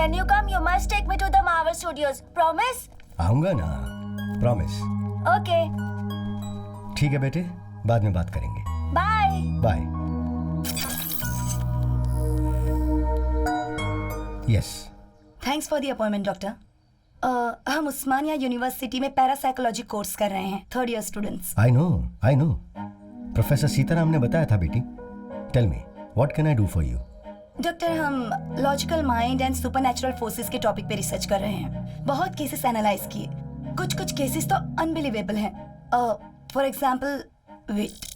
When you come, you must take me to the Marvel Studios. Promise? आऊंगा ना, promise. Okay. ठीक है बेटे, बाद में बात करेंगे। Bye. Bye. Yes. Thanks for the appointment doctor. हम उस्मानिया यूनिवर्सिटी में पैरासाइकोलॉजी कोर्स कर रहे हैं, 3rd year students. I know. Professor Sitaram ने बताया था बेटी। Tell me, what can I do for you? Doctor, हम logical mind and supernatural forces के टॉपिक पे रिसर्च कर रहे हैं। बहुत केसेस एनालाइज किए, कुछ केसेस तो अनबिलीवेबल हैं। For example, wait.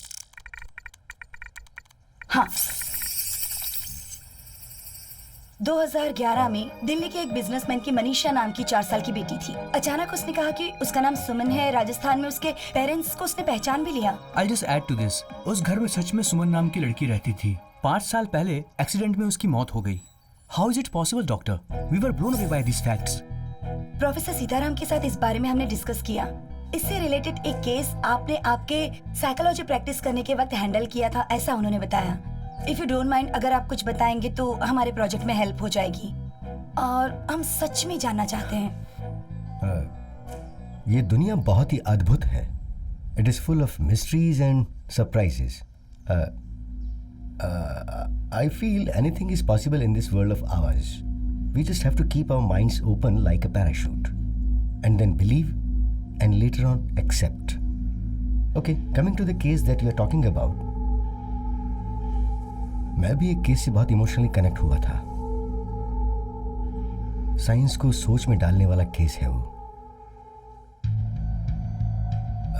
हाँ, 2011 में दिल्ली के एक बिजनेसमैन की मनीषा नाम की 4 साल की बेटी थी। अचानक उसने कहा कि उसका नाम सुमन है। राजस्थान में उसके पेरेंट्स को उसने पहचान भी लिया। I'll just add to this, उस घर में सच में सुमन नाम की लड़की रहती थी। 5 साल पहले एक्सीडेंट में उसकी मौत हो गई। How is it possible, doctor? We were blown away by these facts. Professor Sitaram के साथ इस बारे में हमने डिस्कस किया। इससे रिलेटेड एक केस आपने आपके साइकोलॉजी प्रैक्टिस करने के वक्त हैंडल किया था, ऐसा उन्होंने बताया। इफ यू डोंट माइंड, अगर आप कुछ बताएंगे तो हमारे प्रोजेक्ट में हेल्प हो जाएगी और हम सच में जानना चाहते हैं। ये दुनिया बहुत ही अद्भुत है। It is full of mysteries and surprises. I feel anything is possible in this world of ours. We just have to keep our minds open like a parachute, and then believe, and later on accept. Okay, coming to the case that you are talking about. मैं भी एक case से बहुत emotionally connect हुआ था। Science को सोच में डालने वाला केस है वो।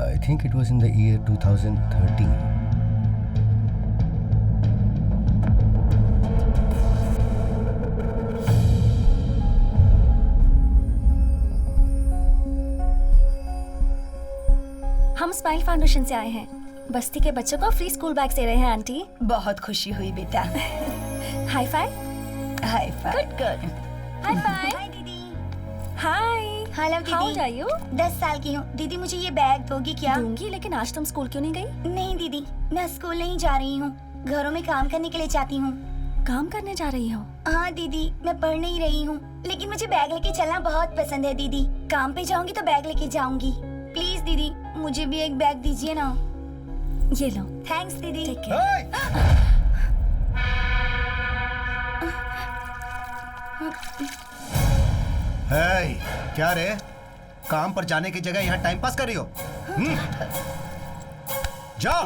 I think it was in the year 2013. हम स्माइल फाउंडेशन से आए हैं। बस्ती के बच्चों को फ्री स्कूल बैग दे रहे हैं आंटी। बहुत खुशी हुई बेटा। High five. High five. Good. High five. Hi दीदी। हाय। हेलो दीदी। How old are you? 10 साल की हूँ। दीदी मुझे ये बैग दोगी क्या? दूंगी, लेकिन आज तुम स्कूल क्यों नहीं गई? नहीं दीदी, मैं स्कूल नहीं जा रही हूँ, घरों में काम करने के लिए जाती हूँ। काम करने जा रही हो? हाँ दीदी, मैं पढ़ नहीं रही हूँ, लेकिन मुझे बैग लेके चलना बहुत पसंद है दीदी। काम पे जाऊंगी तो बैग लेके जाऊंगी। प्लीज दीदी, मुझे भी एक बैग दीजिए ना। ये लो। थैंक्स दीदी। Take care. हे, क्या रे? काम पर जाने की जगह यहाँ टाइम पास कर रही हो? जाओ।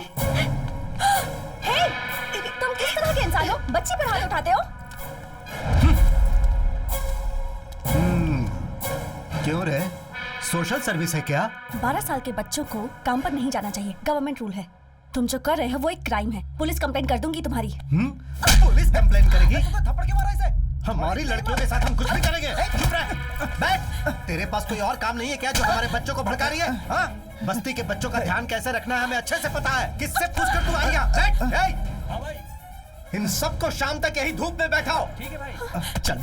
हे, तुम किस तरह के इंसान हो? बच्चे पर हाथ उठाते हो? क्यों रे? सोशल सर्विस है क्या? 12 साल के बच्चों को काम पर नहीं जाना चाहिए, गवर्नमेंट रूल है। तुम जो कर रहे हो वो एक क्राइम है। पुलिस कंप्लेंट कर दूंगी तुम्हारी। पुलिस कंप्लेंट करेगी? थप्पड़ क्यों मारा इसे? हमारी लड़कियों के साथ हम कुछ भी करेंगे। चुप रह, बैठ। तेरे पास कोई और काम नहीं है क्या जो हमारे बच्चों को भड़का रही है? हाँ? बस्ती के बच्चों का ध्यान कैसे रखना है हमें अच्छे से पता है। किससे पूछकर तू आई यहाँ? बैठ। इन सबको शाम तक यही धूप में बैठाओ। ठीक है भाई। चल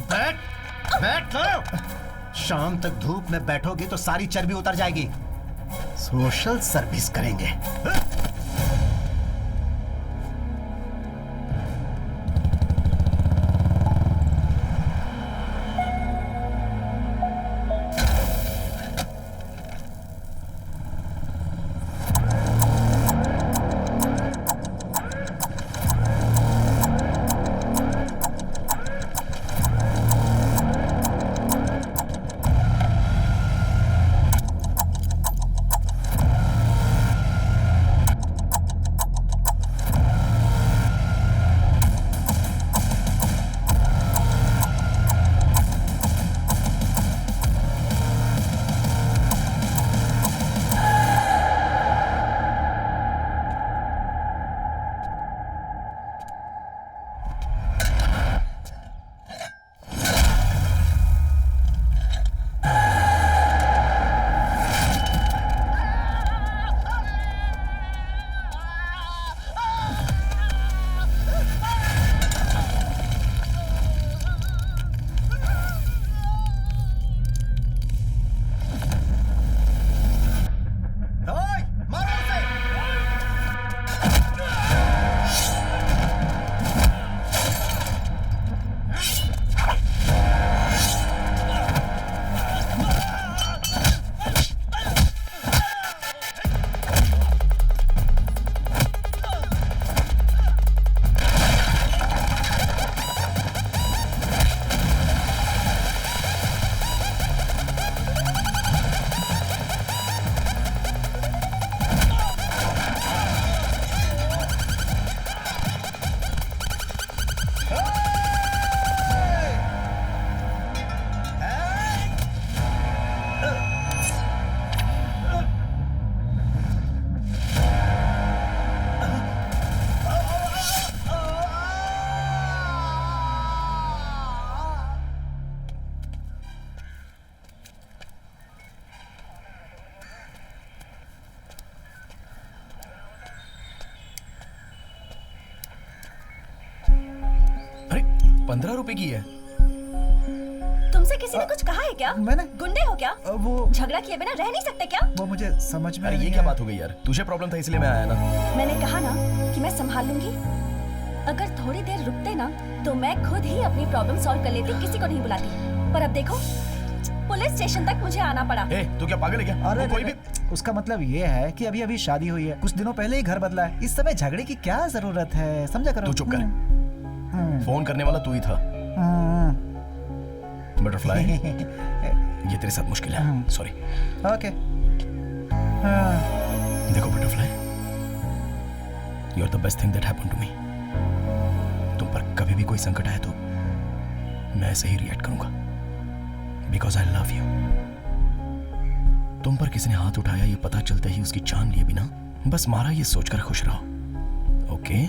बैठ लो। शाम तक धूप में बैठोगी तो सारी चर्बी उतर जाएगी। सोशल सर्विस करेंगे। अरे 15 रुपए की है। तुमसे किसी ने कुछ कहा है क्या? मैंने? गुंडे हो क्या? वो झगड़ा किए बिना रह नहीं सकते क्या? वो मुझे समझ में अरे ये नहीं क्या आया। बात हो गई यार, तुझे प्रॉब्लम था इसलिए मैं आया ना। मैंने कहा ना कि मैं संभाल लूंगी। अगर थोड़ी देर रुकते ना तो मैं खुद ही अपनी प्रॉब्लम सॉल्व कर लेती, किसी को नहीं बुलाती। पर अब देखो, पुलिस स्टेशन तक मुझे आना पड़ा। ए, तू क्या पागल है क्या? अरे वो कोई भी उसका मतलब ये है कि अभी अभी शादी हुई है, कुछ दिनों पहले ही घर बदला है, इस समय झगड़े की क्या जरूरत है, समझा करो। तू चुप कर। हम्म, फोन करने वाला तू ही था। हम्म, बटरफ्लाई, ये तेरे साथ मुश्किल है। सॉरी। ओके। हाँ, देखो butterfly, you are the best thing that happened to me. तुम पर कभी भी कोई संकट आए तो मैं ऐसे ही रिएक्ट करूंगा, बिकॉज आई लव यू। तुम पर किसी ने हाथ उठाया ये पता चलते ही उसकी जान लिए बिना बस मारा, ये सोचकर खुश रहो। ओके?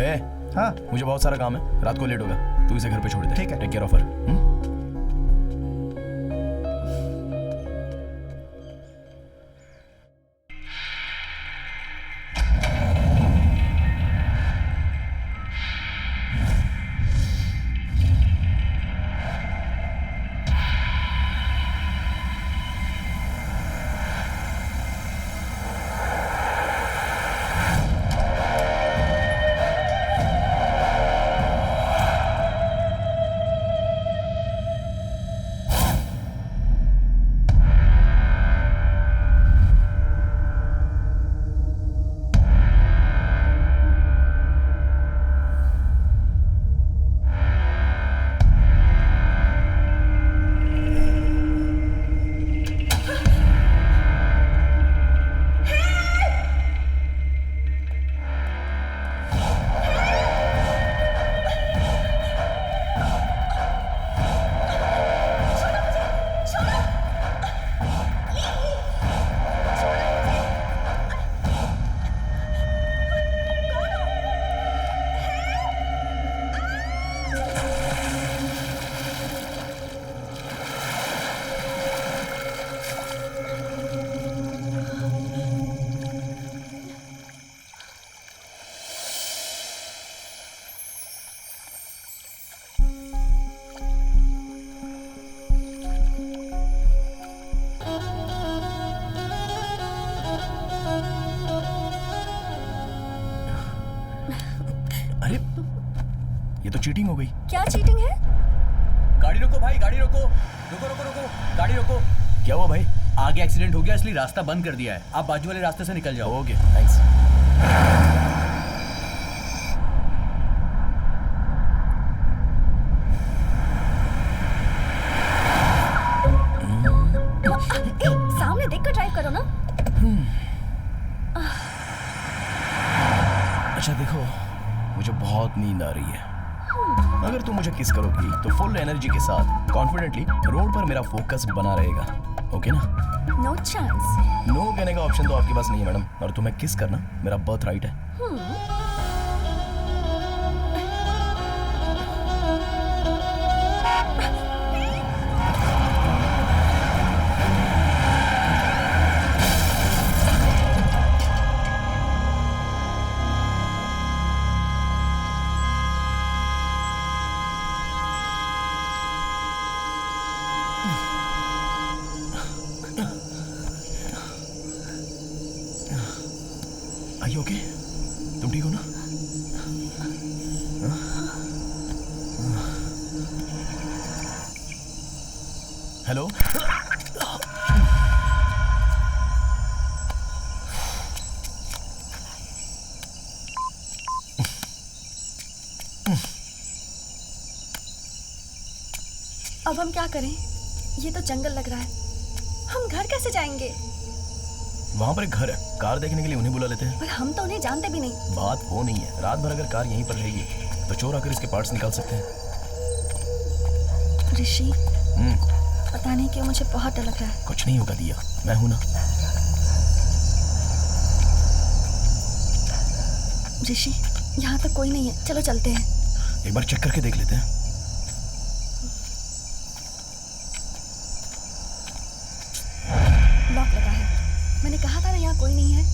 ए, हाँ, मुझे बहुत सारा काम है, रात को लेट होगा, तू इसे घर पे छोड़ दे। ठीक है। Take care of her. अरे ये तो चीटिंग हो गई। क्या चीटिंग है? गाड़ी रोको भाई, गाड़ी रोको, रुको रुको रुको, गाड़ी रोको। क्या हुआ भाई? आगे एक्सीडेंट हो गया इसलिए रास्ता बंद कर दिया है, आप बाजू वाले रास्ते से निकल जाओ। Okay, thanks. सामने देखकर ड्राइव करो ना। अच्छा देखो, मुझे बहुत नींद आ रही है। अगर तुम मुझे किस करोगी तो फुल एनर्जी के साथ कॉन्फिडेंटली रोड पर मेरा फोकस बना रहेगा। ओके ना? No chance. नो कहने का ऑप्शन तो आपके पास नहीं है मैडम, और तुम्हें किस करना मेरा बर्थ राइट है। Are you okay? तुम ठीक हो ना? हेलो? अब हम क्या करें? ये तो जंगल लग रहा है, हम घर कैसे जाएंगे? वहाँ पर एक घर है, कार देखने के लिए उन्हें बुला लेते हैं। पर हम तो उन्हें जानते भी नहीं। बात वो नहीं है, रात भर अगर कार यहीं पर रहेगी तो चोर आकर इसके पार्ट्स निकाल सकते हैं। ऋषि, पता नहीं क्यों मुझे बहुत डर लग रहा है। कुछ नहीं होगा दिया, मैं हूं ना। ऋषि, यहाँ तो कोई नहीं है, चलो चलते हैं। एक बार चेक करके देख लेते हैं। लॉक लगा है, मैंने कहा था ना यहाँ कोई नहीं है।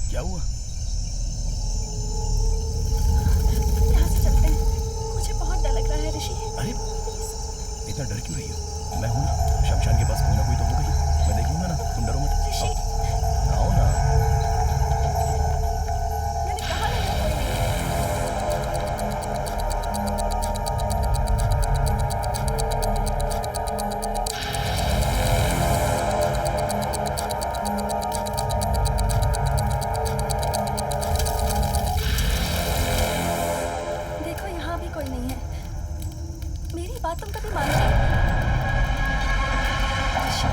क्या हुआ? यहाँ से चलते हैं, मुझे बहुत डर लग रहा है ऋषि। अरे इतना डर क्यों रही हो? मैं हूं ना, शमशान के पास कोई ना कोई तो होगा ही, मैं देख लूंगा ना, तुम डरो मत। ऋषि, आओ ना। मैंने कहा ना यहाँ कोई नहीं है। देखो यहाँ भी कोई नहीं है। मेरी बात तुम कभी मानते हो? ऋषि,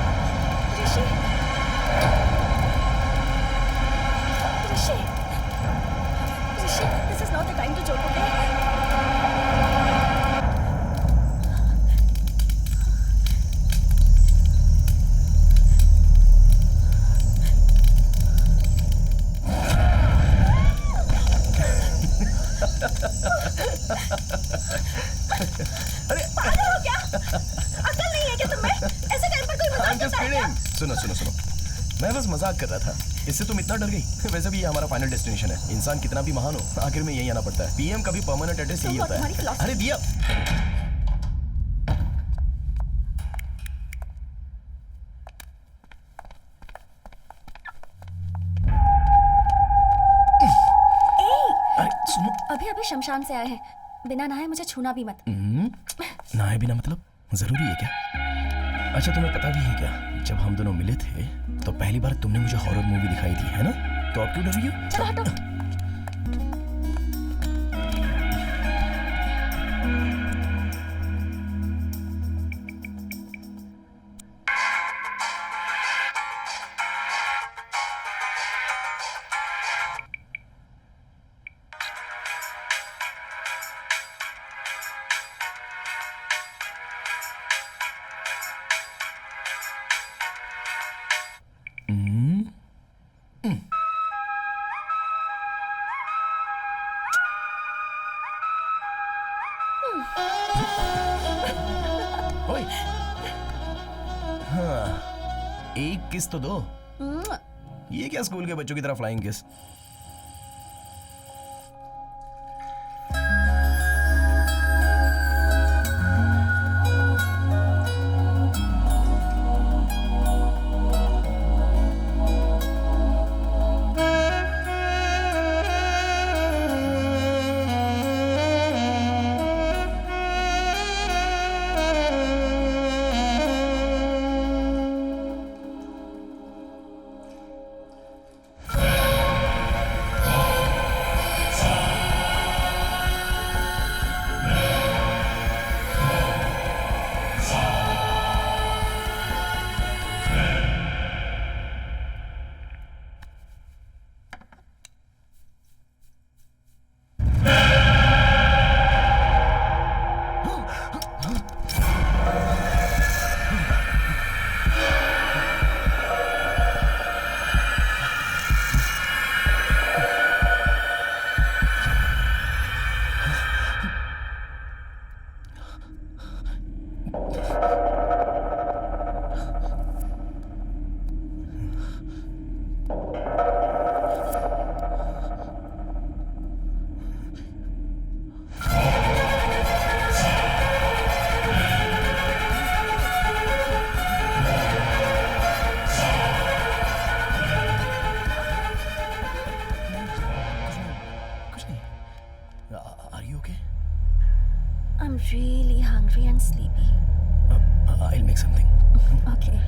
ऋषि, ऋषि, ऋषि, this is not the time to joke, okay? पागल हो क्या? अकल नहीं है क्या तुम्हें? ऐसे टाइम पर कोई मजाक I'm just करता है क्या? kidding. सुनो सुनो सुनो, मैं बस मजाक कर रहा था। इससे तुम इतना डर गई? वैसे भी ये हमारा फाइनल डेस्टिनेशन है। इंसान कितना भी महान हो, आखिर में यही आना पड़ता है। पीएम का भी परमानेंट एड्रेस यही तुम और होता तुम्हारी है। philosophy। अरे दिया, अरे सुनो। अभी अभी शमशान से आए हैं, बिना नहाए मुझे छूना भी मत। नहाए बिना मतलब जरूरी है क्या? अच्छा तुम्हें पता भी है क्या, जब हम दोनों मिले थे तो पहली बार तुमने मुझे हॉरर मूवी दिखाई थी, है ना? तो अब क्यों डर रही हो? चलो हटो। ओए, हाँ, एक किस तो दो। ये क्या स्कूल के बच्चों की तरह flying kiss? I'm really hungry and sleepy. I'll make something. Okay.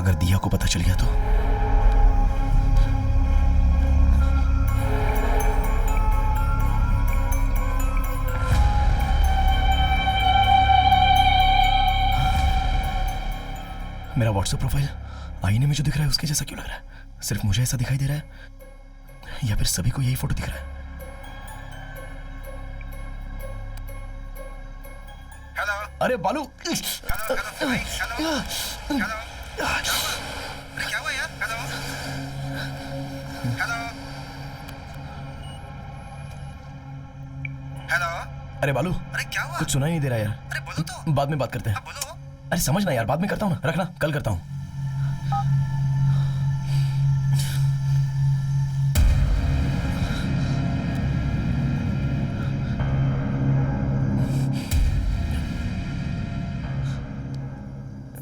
अगर दिया को पता चल गया तो? मेरा व्हाट्सएप प्रोफाइल आईने में जो दिख रहा है उसके जैसा क्यों लग रहा है? सिर्फ मुझे ऐसा दिखाई दे रहा है या फिर सभी को यही फोटो दिख रहा है? हेलो अरे बालू, हेलो भाई, हेलो हेलो, अरे क्या हुआ यार? हेलो हेलो हेलो, अरे बालू, अरे क्या हुआ? कुछ सुनाई नहीं दे रहा यार। अरे बोलो तो, बाद में बात करते हैं। अब बोलो। अरे समझना यार, बाद में करता हूँ ना, रखना, कल करता हूँ।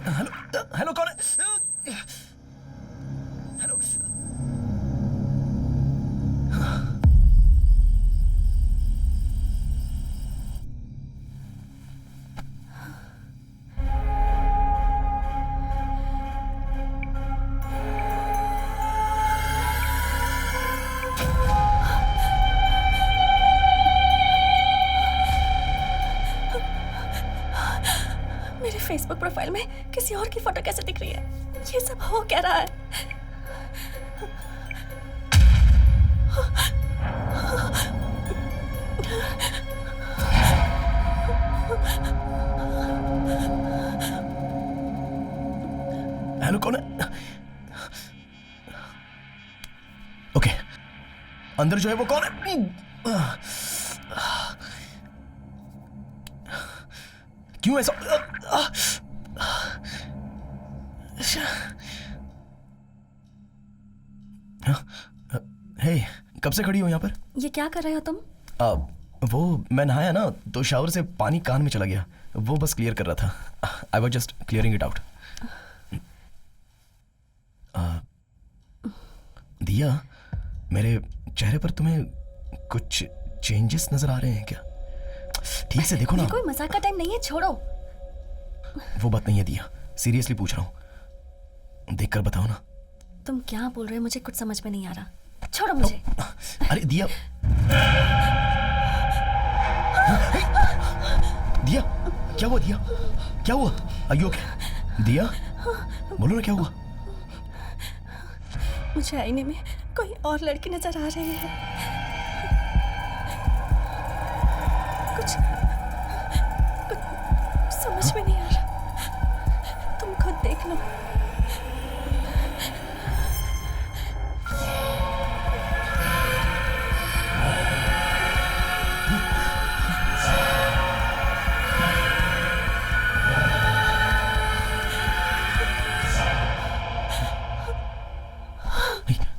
हेलो हेलो, कौन है? हेलो, मेरे फेसबुक प्रोफाइल में किसी और की फोटो कैसे दिख रही है? ये सब हो क्या रहा है? हेलो, कौन है? ओके, अंदर जो है वो कौन है? क्यों ऐसा? हे, कब से खड़ी हो यहाँ पर? ये क्या कर रहे हो तुम? वो मैं नहाया ना तो शावर से पानी कान में चला गया, वो बस क्लियर कर रहा था। I was just clearing it out. दिया, मेरे चेहरे पर तुम्हें कुछ चेंजेस नजर आ रहे हैं क्या? ठीक से देखो ना। ये कोई मजाक का टाइम नहीं है, छोड़ो। वो बात नहीं है दिया, सीरियसली पूछ रहा हूँ, देखकर बताओ ना। तुम क्या बोल रहे हो? मुझे कुछ समझ में नहीं आ रहा, छोड़ो मुझे। अरे दिया, दिया क्या हुआ? दिया क्या हुआ? Are you okay? दिया बोलो ना, क्या हुआ? मुझे आईने में कोई और लड़की नजर आ रही है। कुछ समझ में नहीं आ रहा, तुम खुद देख लो।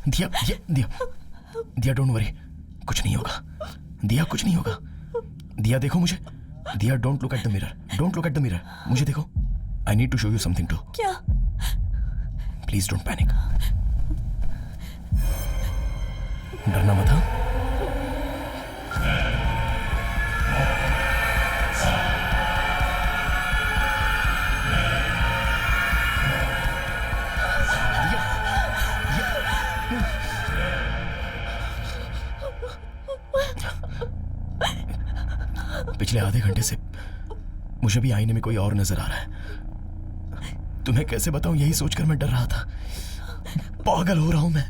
दिया दिया दिया दिया, डोंट वरी, कुछ नहीं होगा। दिया कुछ नहीं होगा। दिया देखो मुझे। Diya, don't look at the mirror, don't look at the mirror, मुझे देखो। I need to show you something too. क्या? प्लीज डोंट पैनिक, डरना मत। हाँ, पिछले आधे घंटे से मुझे भी आईने में कोई और नजर आ रहा है। तुम्हें कैसे बताऊं, यही सोचकर मैं डर रहा था। पागल हो रहा हूं मैं।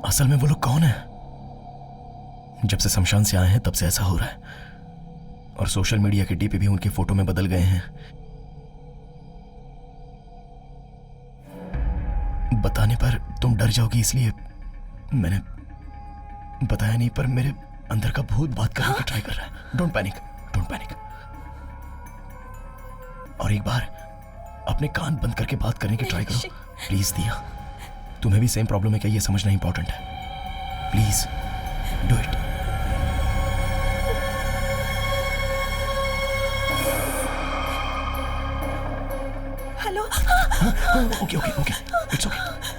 असल में वो लोग कौन है? जब से शमशान से आए हैं तब से ऐसा हो रहा है, और सोशल मीडिया के डीपी भी उनके फोटो में बदल गए हैं। बताने पर तुम डर जाओगी, इसलिए मैंने बताया नहीं, पर मेरे अंदर का भूत बात करने की ट्राई कर रहा है। Don't panic, don't don't panic. और एक बार अपने कान बंद करके बात करने की ट्राई करो प्लीज। दिया, तुम्हें भी सेम प्रॉब्लम है क्या, ये समझना इंपॉर्टेंट है। Please do it. Hello. Okay okay okay, it's okay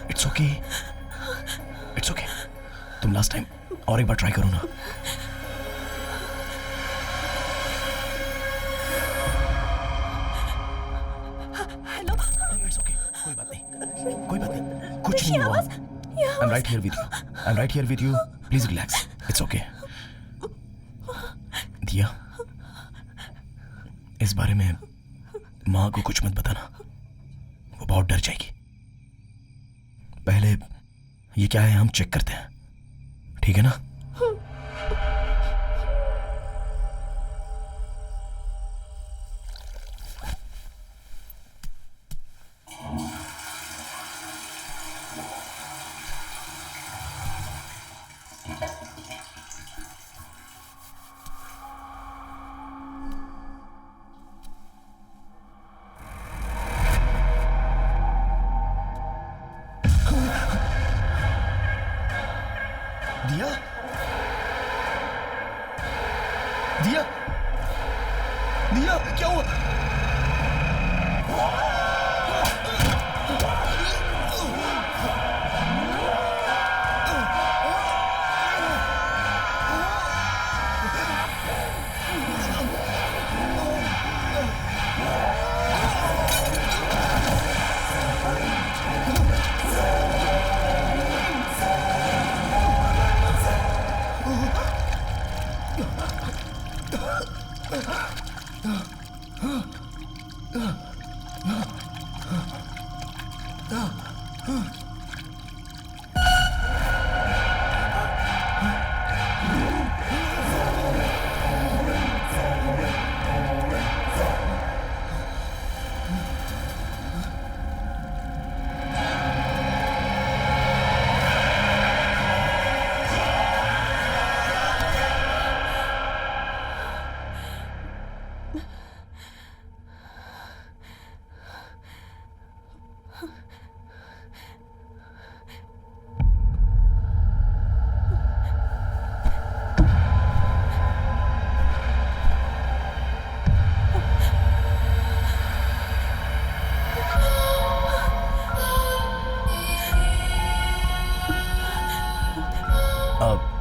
it's okay it's okay. तुम लास्ट टाइम और एक बार ट्राई करो ना। हेलो। इट्स ओके, कोई बात नहीं, कोई बात नहीं, कुछ नहीं हुआ। I am right here with you, I am right here with you, please relax, it's okay. दिया, इस बारे में माँ को कुछ मत बताना, वो बहुत डर जाएगी। पहले ये क्या है हम चेक करते हैं, ठीक है ना? दिया, दिया, दिया, क्या हुआ?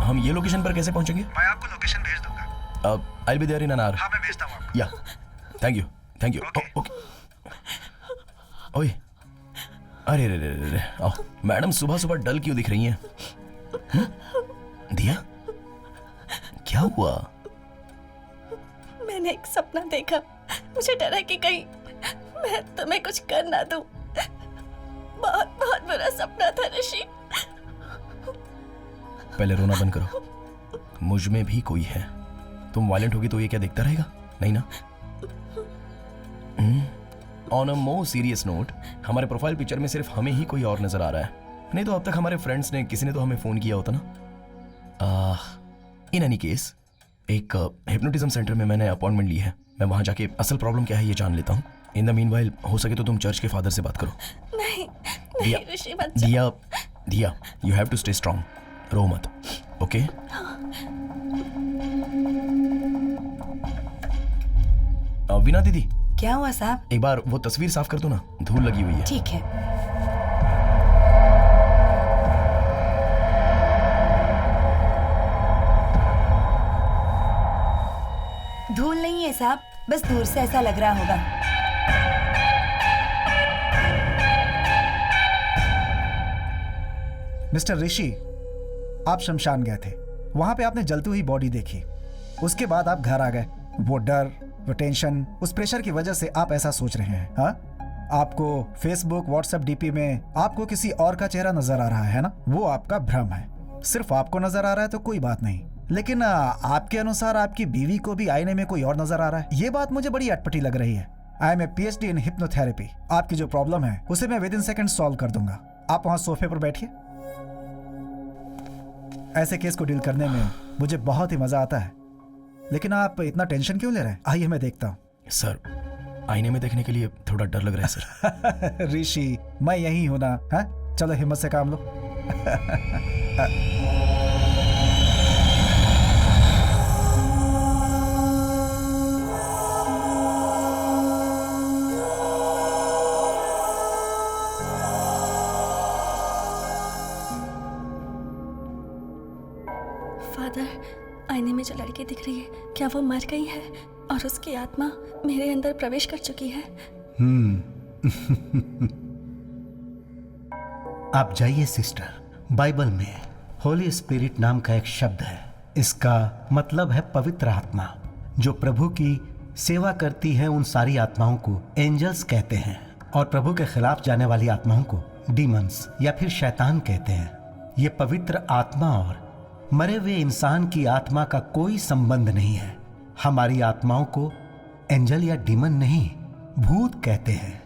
हम ये लोकेशन पर कैसे पहुंचेंगे? मैं आपको लोकेशन भेज दूंगा। I will be there in an hour. हाँ, मैं भेजता हूँ आपको। Yeah, thank you, thank you. Okay. Okay. ओए, अरे रे रे रे रे, आओ। मैडम सुबह सुबह डल क्यों दिख रही हैं? दिया, क्या हुआ? मैंने एक सपना देखा, मुझे डर है कि कहीं मैं तुम्हें कुछ कर ना दूं। बहुत बहुत बुरा सपना था ऋषि। पहले रोना बंद करो, मुझ में भी कोई है। तुम वायलेंट होगी तो ये क्या देखता रहेगा? नहीं ना? On a more serious note, हमारे प्रोफाइल पिक्चर में सिर्फ हमें ही कोई और नजर आ रहा है, नहीं तो अब तक हमारे फ्रेंड्स ने किसी ने तो हमें फोन किया होता ना। इन एनी केस, एक हिप्नोटिज्म सेंटर में मैंने अपॉइंटमेंट ली है। मैं वहां जाके असल प्रॉब्लम क्या है ये जान लेता हूँ। इन द मीनवाइल हो सके तो तुम चर्च के फादर से बात करो। नहीं दिया, नहीं ऋषि, मत जाओ। Diya, Diya, you have to stay strong, रो मत, ओके? वीना दीदी, क्या हुआ साहब? एक बार वो तस्वीर साफ कर दो ना, धूल लगी हुई है। ठीक है। धूल नहीं है साहब, बस दूर से ऐसा लग रहा होगा। मिस्टर ऋषि, आप शमशान गए थे, वहां पे आपने जलती हुई बॉडी देखी, उसके बाद आप घर आ गए। वो डर, वो टेंशन, उस प्रेशर की वजह से आप ऐसा सोच रहे हैं। हाँ, आपको फेसबुक व्हाट्सएप डीपी में आपको किसी और का चेहरा नजर आ रहा है ना, वो आपका भ्रम है। सिर्फ आपको नजर आ रहा है तो कोई बात नहीं, लेकिन आपके अनुसार आपकी बीवी को भी आईने में कोई और नजर आ रहा है। ये बात मुझे बड़ी अटपटी लग रही है। I am a PhD in hypnotherapy. आपकी जो प्रॉब्लम है उसे मैं विद इन सेकंड सॉल्व कर दूंगा। आप वहां सोफे पर बैठिए। ऐसे केस को डील करने में मुझे बहुत ही मजा आता है। लेकिन आप इतना टेंशन क्यों ले रहे हैं? आइए मैं देखता हूँ। सर, आईने में देखने के लिए थोड़ा डर लग रहा है सर। ऋषि, मैं यही हूं ना। हाँ, चलो हिम्मत से काम लो। फादर, आईने में जो लड़की दिख रही है, क्या वो मर गई है और उसकी आत्मा मेरे अंदर प्रवेश कर चुकी है? आप जाइए सिस्टर, बाइबल में होली स्पिरिट नाम का एक शब्द है। इसका मतलब है पवित्र आत्मा। जो प्रभु की सेवा करती है उन सारी आत्माओं को एंजल्स कहते हैं, और प्रभु के खिलाफ जाने वाली आत्माओं को डीमंस या फिर शैतान कहते हैं। ये पवित्र आत्मा और मरे हुए इंसान की आत्मा का कोई संबंध नहीं है। हमारी आत्माओं को एंजल या डीमन नहीं, भूत कहते हैं।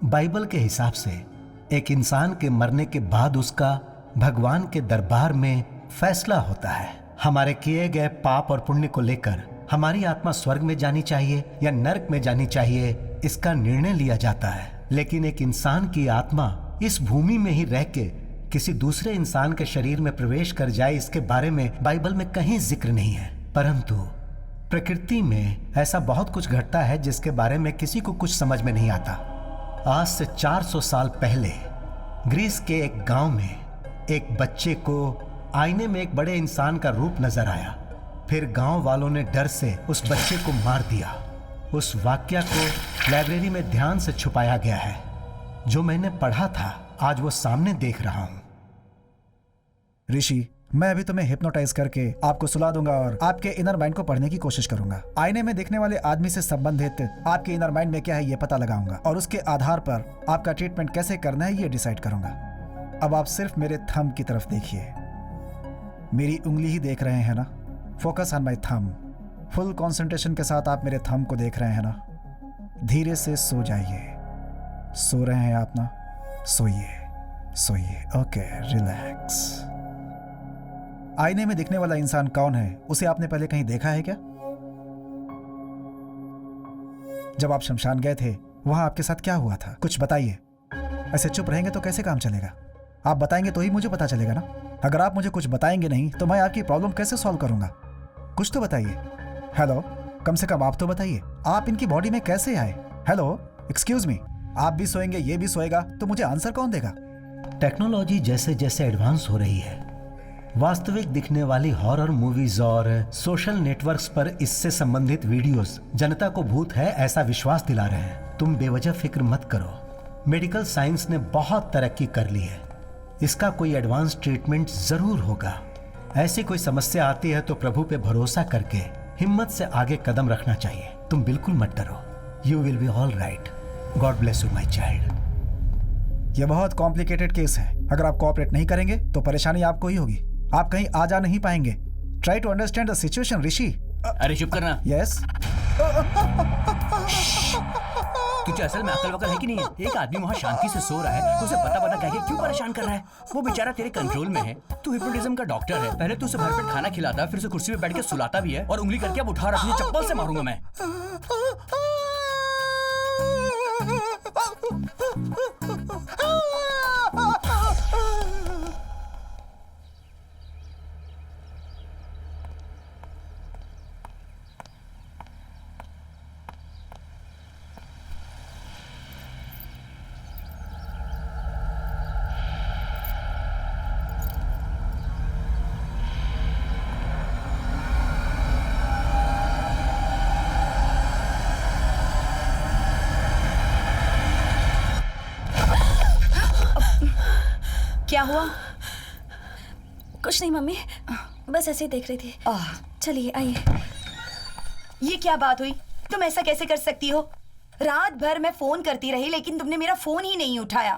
बाइबल के हिसाब से एक इंसान के मरने के बाद उसका भगवान के दरबार में फैसला होता है। हमारे किए गए पाप और पुण्य को लेकर हमारी आत्मा स्वर्ग में जानी चाहिए या नरक में जानी चाहिए, इसका निर्णय लिया जाता है। लेकिन एक इंसान की आत्मा इस भूमि में ही रह के किसी दूसरे इंसान के शरीर में प्रवेश कर जाए, इसके बारे में बाइबल में कहीं जिक्र नहीं है। परंतु प्रकृति में ऐसा बहुत कुछ घटता है जिसके बारे में किसी को कुछ समझ में नहीं आता। आज से 400 साल पहले ग्रीस के एक गांव में एक बच्चे को आईने में एक बड़े इंसान का रूप नजर आया। फिर गांव वालों ने डर से उस बच्चे को मार दिया। उस वाक्या को लाइब्रेरी में ध्यान से छुपाया गया है। जो मैंने पढ़ा था आज वो सामने देख रहा हूं। ऋषि, मैं अभी तुम्हें हिप्नोटाइज करके आपको सुला दूंगा और आपके इनर माइंड को पढ़ने की कोशिश करूंगा। आईने में देखने वाले आदमी से संबंधित आपके इनर माइंड में क्या है ये पता लगाऊंगा, और उसके आधार पर आपका ट्रीटमेंट कैसे करना है ये डिसाइड करूंगा। अब आप सिर्फ मेरे थंब की तरफ देखिए। मेरी उंगली ही देख रहे हैं ना? Focus on my thumb. Full concentration के साथ आप मेरे थंब को देख रहे हैं ना? धीरे से सो जाइए। सो रहे हैं आप ना? सोइए सोइए। Okay, relax. आईने में दिखने वाला इंसान कौन है, उसे आपने पहले कहीं देखा है क्या? जब आप शमशान गए थे वहां आपके साथ क्या हुआ था? कुछ बताइए। ऐसे चुप रहेंगे तो कैसे काम चलेगा? आप बताएंगे तो ही मुझे पता चलेगा ना। अगर आप मुझे कुछ बताएंगे नहीं तो मैं आपकी प्रॉब्लम कैसे सॉल्व करूंगा? कुछ तो बताइए। हेलो, कम से कम आप तो बताइए, आप इनकी बॉडी में कैसे आए? हेलो, एक्सक्यूज मी, आप भी सोएंगे ये भी सोएगा तो मुझे आंसर कौन देगा? टेक्नोलॉजी जैसे जैसे एडवांस हो रही है, वास्तविक दिखने वाली हॉरर मूवीज और सोशल नेटवर्क्स पर इससे संबंधित वीडियोस जनता को भूत है ऐसा विश्वास दिला रहे हैं। तुम बेवजह फिक्र मत करो। मेडिकल साइंस ने बहुत तरक्की कर ली है। इसका कोई एडवांस ट्रीटमेंट जरूर होगा। ऐसी कोई समस्या आती है तो प्रभु पे भरोसा करके हिम्मत से आगे कदम रखना चाहिए। तुम बिल्कुल मत डरो। You will be all right. God bless you my child. यह बहुत कॉम्प्लिकेटेड केस है। अगर आप कोऑपरेट नहीं करेंगे तो परेशानी आपको ही होगी। आप कहीं आ जा नहीं पाएंगे। Try to understand the situation Rishi. अरे चुप करना। यस। तुझे असल में अकल वकल है कि नहीं है? एक आदमी वहाँ शांति से सो रहा है, उसे बता कह के क्यों परेशान कर रहा है? वो बेचारा तेरे कंट्रोल में है। तू हिप्नोटिज्म का डॉक्टर है। पहले तू उसे भरपेट खाना खिलाता, फिर उसे कुर्सी पे बैठ के सुलाता भी है, और उंगली करके अब उठा रहा है, तुझे चप्पल से मारूंगा मैं। क्या हुआ? कुछ नहीं मम्मी, बस ऐसे ही देख रही थी। चलिए आइए। ये क्या बात हुई? तुम ऐसा कैसे कर सकती हो? रात भर मैं फोन करती रही लेकिन तुमने मेरा फोन ही नहीं उठाया।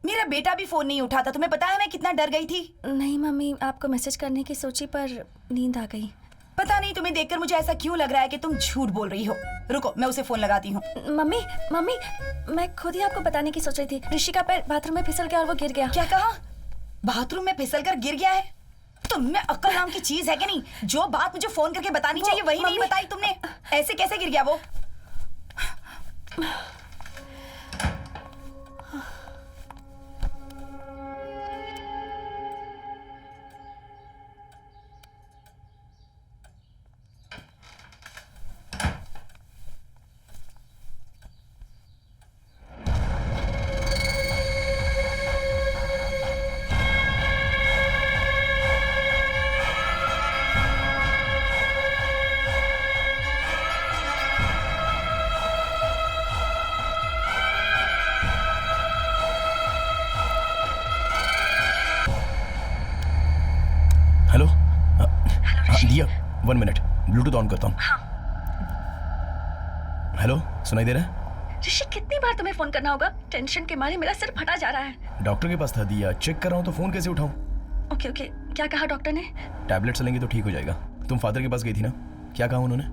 मेरा बेटा भी फोन नहीं उठाता। तुम्हें पता है मैं कितना डर गई थी? नहीं मम्मी, आपको मैसेज करने की सोची पर नींद आ गई। पता नहीं तुम्हें देखकर मुझे ऐसा क्यों लग रहा है कि तुम झूठ बोल रही हो। रुको, मैं उसे फोन लगाती हूँ। मम्मी मम्मी, मैं खुद ही आपको बताने की सोच रही थी। ऋषि का पैर बाथरूम में फिसल गया और वो गिर गया। क्या कहा? बाथरूम में फिसल कर गिर गया है? तुम में अक्ल नाम की चीज है कि नहीं? जो बात मुझे फोन करके बतानी चाहिए वही नहीं बताई तुमने। ऐसे कैसे गिर गया वो? हेलो दिया, 1 मिनट, ब्लूटूथ ऑन करता हूँ। हेलो, सुनाई दे रहा है? ऋषि, कितनी बार तुम्हें फोन करना होगा? टेंशन के मारे मेरा सिर फटा जा रहा है। डॉक्टर के पास था दिया, चेक कर रहा हूँ तो फोन कैसे उठाऊं? ओके ओके, क्या कहा डॉक्टर ने? टैबलेट्स लेंगे तो ठीक हो जाएगा। तुम फादर के पास गई थी ना, क्या कहा उन्होंने?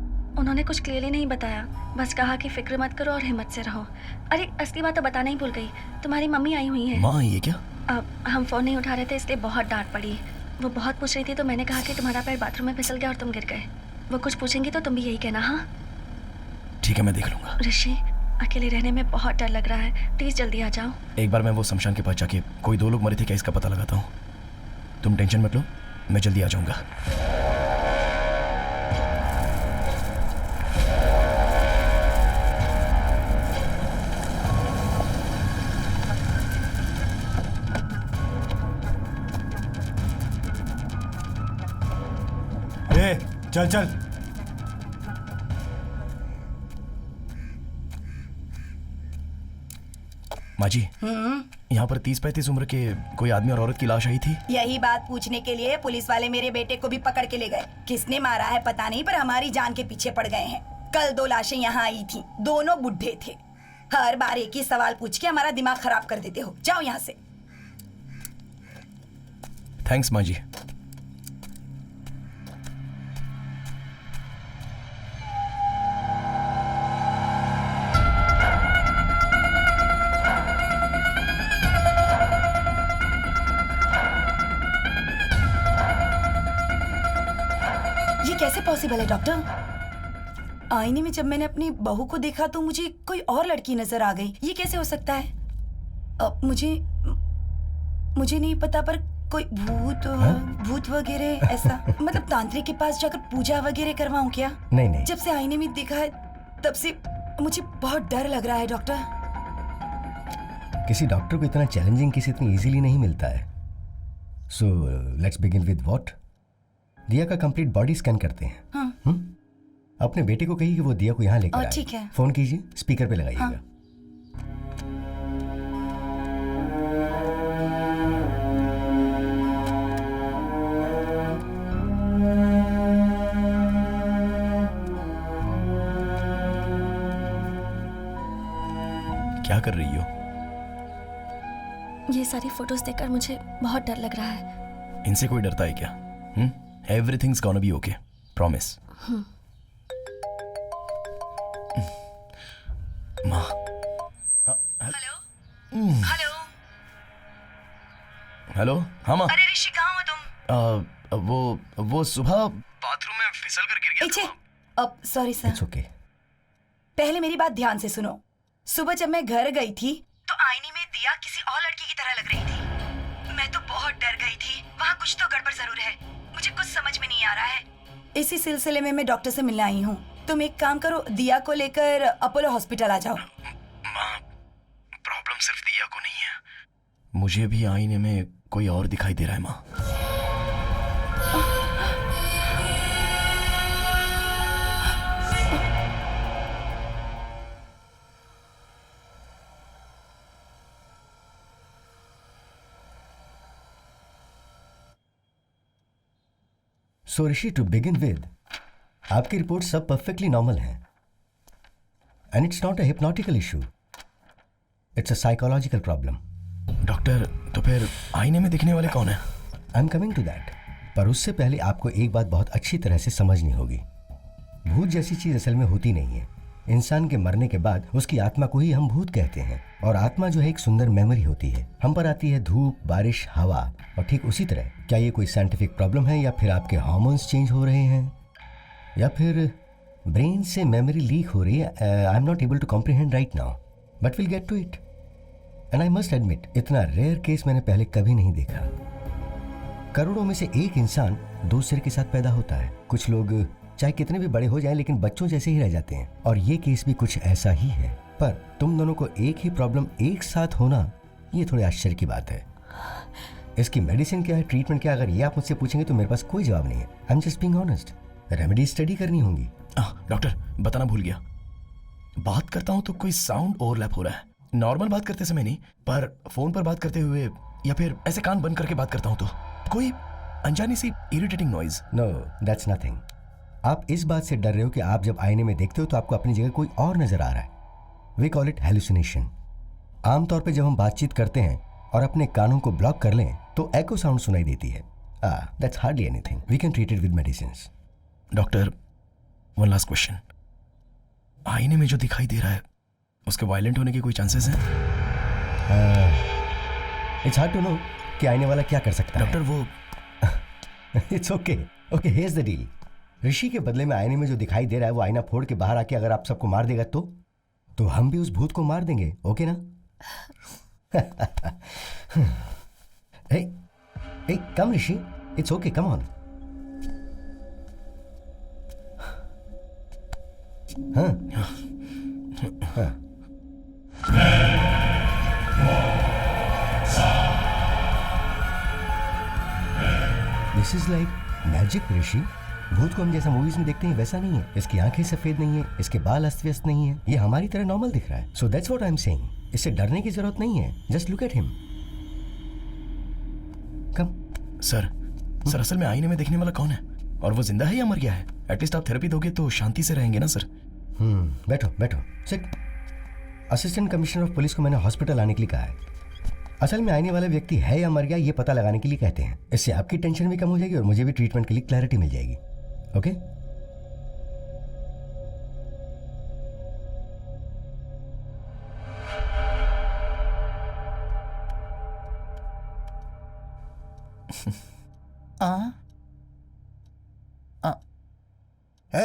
उन्होंने कुछ क्लियरली नहीं बताया, बस कहा कि फिक्र मत करो और हिम्मत से रहो। अरे असली बात तो बताना ही भूल गई, तुम्हारी मम्मी आई हुई है। माँ आई है क्या? अब हम फोन नहीं उठा रहे थे इसलिए बहुत डांट पड़ी। वो बहुत पूछ रही थी तो मैंने कहा कि तुम्हारा पैर बाथरूम में फिसल गया और तुम गिर गए। वो कुछ पूछेंगी तो तुम भी यही कहना। हाँ ठीक है, मैं देख लूंगा। ऋषि, अकेले रहने में बहुत डर लग रहा है, प्लीज जल्दी आ जाओ। एक बार मैं वो शमशान के पास जाके कोई 2 लोग मरे थे क्या इसका पता लगाता हूँ। तुम टेंशन मत लो, मैं जल्दी आ जाऊंगा। चल चल। माँ जी, यहाँ पर 30-35 उम्र के कोई आदमी और औरत की लाश आई थी। यही बात पूछने के लिए पुलिस वाले मेरे बेटे को भी पकड़ के ले गए। किसने मारा है पता नहीं, पर हमारी जान के पीछे पड़ गए हैं। कल 2 लाशें यहाँ आई थी, दोनों बुढ़े थे। हर बार एक ही सवाल पूछ के हमारा दिमाग खराब कर देते हो। जाओ यहाँ से। थैंक्स माँ जी। कैसे पॉसिबल है डॉक्टर? आईने में जब मैंने अपनी बहू को देखा तो मुझे कोई और लड़की नजर आ गई। ये कैसे हो सकता है? मुझे नहीं पता, पर कोई भूत वगैरह ऐसा मतलब तांत्रिक के पास जाकर पूजा वगैरह करवाऊं क्या? नहीं। जब से आईने में देखा है तब से मुझे बहुत डर लग रहा है डॉक्टर। किसी डॉक्टर को इतना चैलेंजिंग केस इतनी इजीली नहीं मिलता है। So let's begin with what? दिया का कंप्लीट बॉडी स्कैन करते हैं। हाँ। अपने बेटे को कहिए कि वो दिया को यहाँ लेकर आए। ठीक है। फोन कीजिए, स्पीकर पे लगाइएगा। हाँ। क्या कर रही हो? ये सारी फोटोज देखकर मुझे बहुत डर लग रहा है। इनसे कोई डरता है क्या? Everything's gonna be okay. Promise. माँ। Hello hello hello. हाँ माँ। अरे ऋषि, कहाँ हो तुम? वो सुबह बाथरूम में फिसल कर गिर गया था। अब सॉरी सर। It's okay. पहले मेरी बात ध्यान से सुनो। सुबह जब मैं घर गई थी तो आईने में दिया किसी और लड़की की तरह लग रही थी। मैं तो बहुत डर गई थी। वहाँ कुछ तो गड़बड़ जरूर है, मुझे कुछ समझ में नहीं आ रहा है। इसी सिलसिले में मैं डॉक्टर से मिलने आई हूँ। तुम एक काम करो, दिया को लेकर अपोलो हॉस्पिटल आ जाओ। माँ, प्रॉब्लम सिर्फ दिया को नहीं है, मुझे भी आईने में कोई और दिखाई दे रहा है माँ। So Rishi, to begin with, आपकी रिपोर्ट सब परफेक्टली नॉर्मल हैं and it's not a hypnotical issue, it's a psychological problem. Doctor, तो फिर आईने में दिखने वाले कौन है? I am coming to that, पर उससे पहले आपको एक बात बहुत अच्छी तरह से समझनी होगी। भूत जैसी चीज असल में होती नहीं है, इंसान के मरने के बाद उसकी आत्मा को ही हम भूत कहते हैं। और आत्मा जो है एक सुंदर मेमोरी होती है। हम पर आती है धूप, बारिश, हवा। और ठीक उसी तरह क्या ये कोई साइंटिफिक प्रॉब्लम है, या फिर आपके हार्मोन्स चेंज हो रहे हैं, या फिर ब्रेन से मेमोरी लीक हो रही है? I am not able to comprehend right now, but will get to it. And I must admit, इतना रेयर केस मैंने पहले कभी नहीं देखा। करोड़ों में से एक इंसान दो सिर के साथ पैदा होता है। कुछ लोग चाहे कितने भी बड़े हो जाएं लेकिन बच्चों जैसे ही रह जाते हैं, और ये केस भी कुछ ऐसा ही है। पर तुम दोनों को एक ही प्रॉब्लम एक साथ होना, ये थोड़े आश्चर्य की बात है। इसकी मेडिसिन क्या है, ट्रीटमेंट क्या है, अगर ये आप मुझसे पूछेंगे तो मेरे पास कोई जवाब नहीं है। I am just being honest. Remedy study करनी होंगी। डॉक्टर, बताना भूल गया, बात करता हूँ तो कोई साउंड ओवरलैप हो रहा है। नॉर्मल बात करते समय नहीं, पर फोन पर बात करते हुए या फिर ऐसे कान बंद करके बात करता हूँ तो कोई अनजानी सी irritating noise. No, that's nothing. आप इस बात से डर रहे हो कि आप जब आईने में देखते हो तो आपको अपनी जगह कोई और नजर आ रहा है। We call it hallucination. आमतौर पे जब हम बातचीत करते हैं और अपने कानों को ब्लॉक कर लें तो एको साउंड सुनाई देती है। That's hardly anything. We can treat it with medicines. Doctor, one last question. आईने में जो दिखाई दे रहा है उसके वायलेंट होने के कोई चांसेस हैं? इट्स हार्ड टू नो कि आईने वाला क्या कर सकता है। डॉक्टर, वो it's okay. Okay, here's the deal. Rishi के बदले में आईने में जो दिखाई दे रहा है वो आईना फोड़ के बाहर आके अगर आप सबको मार देगा तो हम भी उस भूत को मार देंगे। ओके ना? hey, come Rishi, it's okay, come on. हाँ, दिस इज लाइक मैजिक ऋषि। भूत को हम जैसा मूवीज में देखते हैं वैसा नहीं है। इसकी आंखें सफेद नहीं है, इसके बाल अस्त व्यस्त नहीं है, ये हमारी तरह नॉर्मल दिख रहा है। So that's what I am saying. इससे डरने की जरूरत नहीं है। Just look at him. Come. Sir असल में आईने में देखने वाला कौन है, और वो जिंदा है या मर गया है? एटलीस्ट आप थेरेपी दोगे तो शांति से रहेंगे ना सर। बैठो बैठो, sit. Assistant commissioner of police को मैंने हॉस्पिटल आने के लिए कहा है। असल में आने वाला व्यक्ति है या मर गया ये पता लगाने के लिए कहते हैं। इससे आपकी टेंशन भी कम हो जाएगी और मुझे भी ट्रीटमेंट के लिए क्लैरिटी मिल जाएगी। ओके?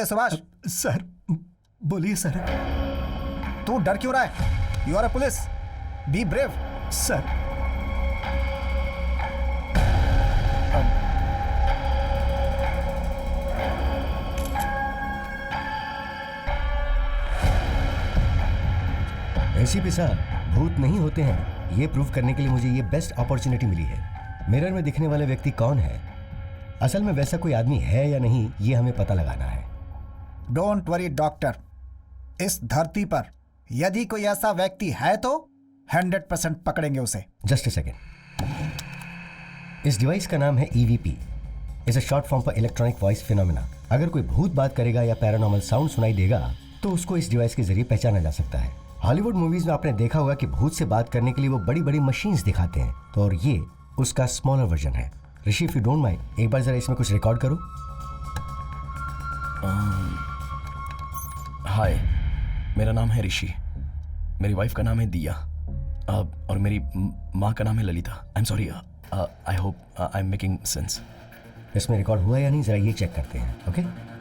सुभाष। सर, बोलिए सर। तू डर क्यों रहा है? You are a police, be brave. Sir, ACP साहब, भूत नहीं होते हैं ये प्रूव करने के लिए मुझे ये बेस्ट अपॉर्चुनिटी मिली है। मिरर में दिखने वाले व्यक्ति कौन है, असल में वैसा कोई आदमी है या नहीं, ये हमें पता लगाना है। डोंट वरी डॉक्टर, इस धरती पर यदि कोई ऐसा व्यक्ति है तो 100% पकड़ेंगे उसे। Just a second. इस डिवाइस का नाम है EVP। Is a short form for electronic voice phenomena. अगर कोई भूत बात करेगा या पैरानॉर्मल साउंड सुनाई देगा तो उसको इस डिवाइस के जरिए पहचाना जा सकता है। हॉलीवुड मूवीज में आपने देखा होगा कि भूत से बात करने के लिए वो बड़ी बड़ी मशीन्स दिखाते हैं, तो और ये उसका स्मॉलर वर्जन है। ऋषि, इफ यू डोंट माइंड, एक बार जरा इसमें कुछ रिकॉर्ड करो। हाय, मेरा नाम है ऋषि, मेरी वाइफ का नाम है दिया, और मेरी माँ का नाम है Lalita. I am sorry, I hope I am making sense. इसमें रिकॉर्ड हुआ या नहीं जरा ये चेक करते हैं। ओके?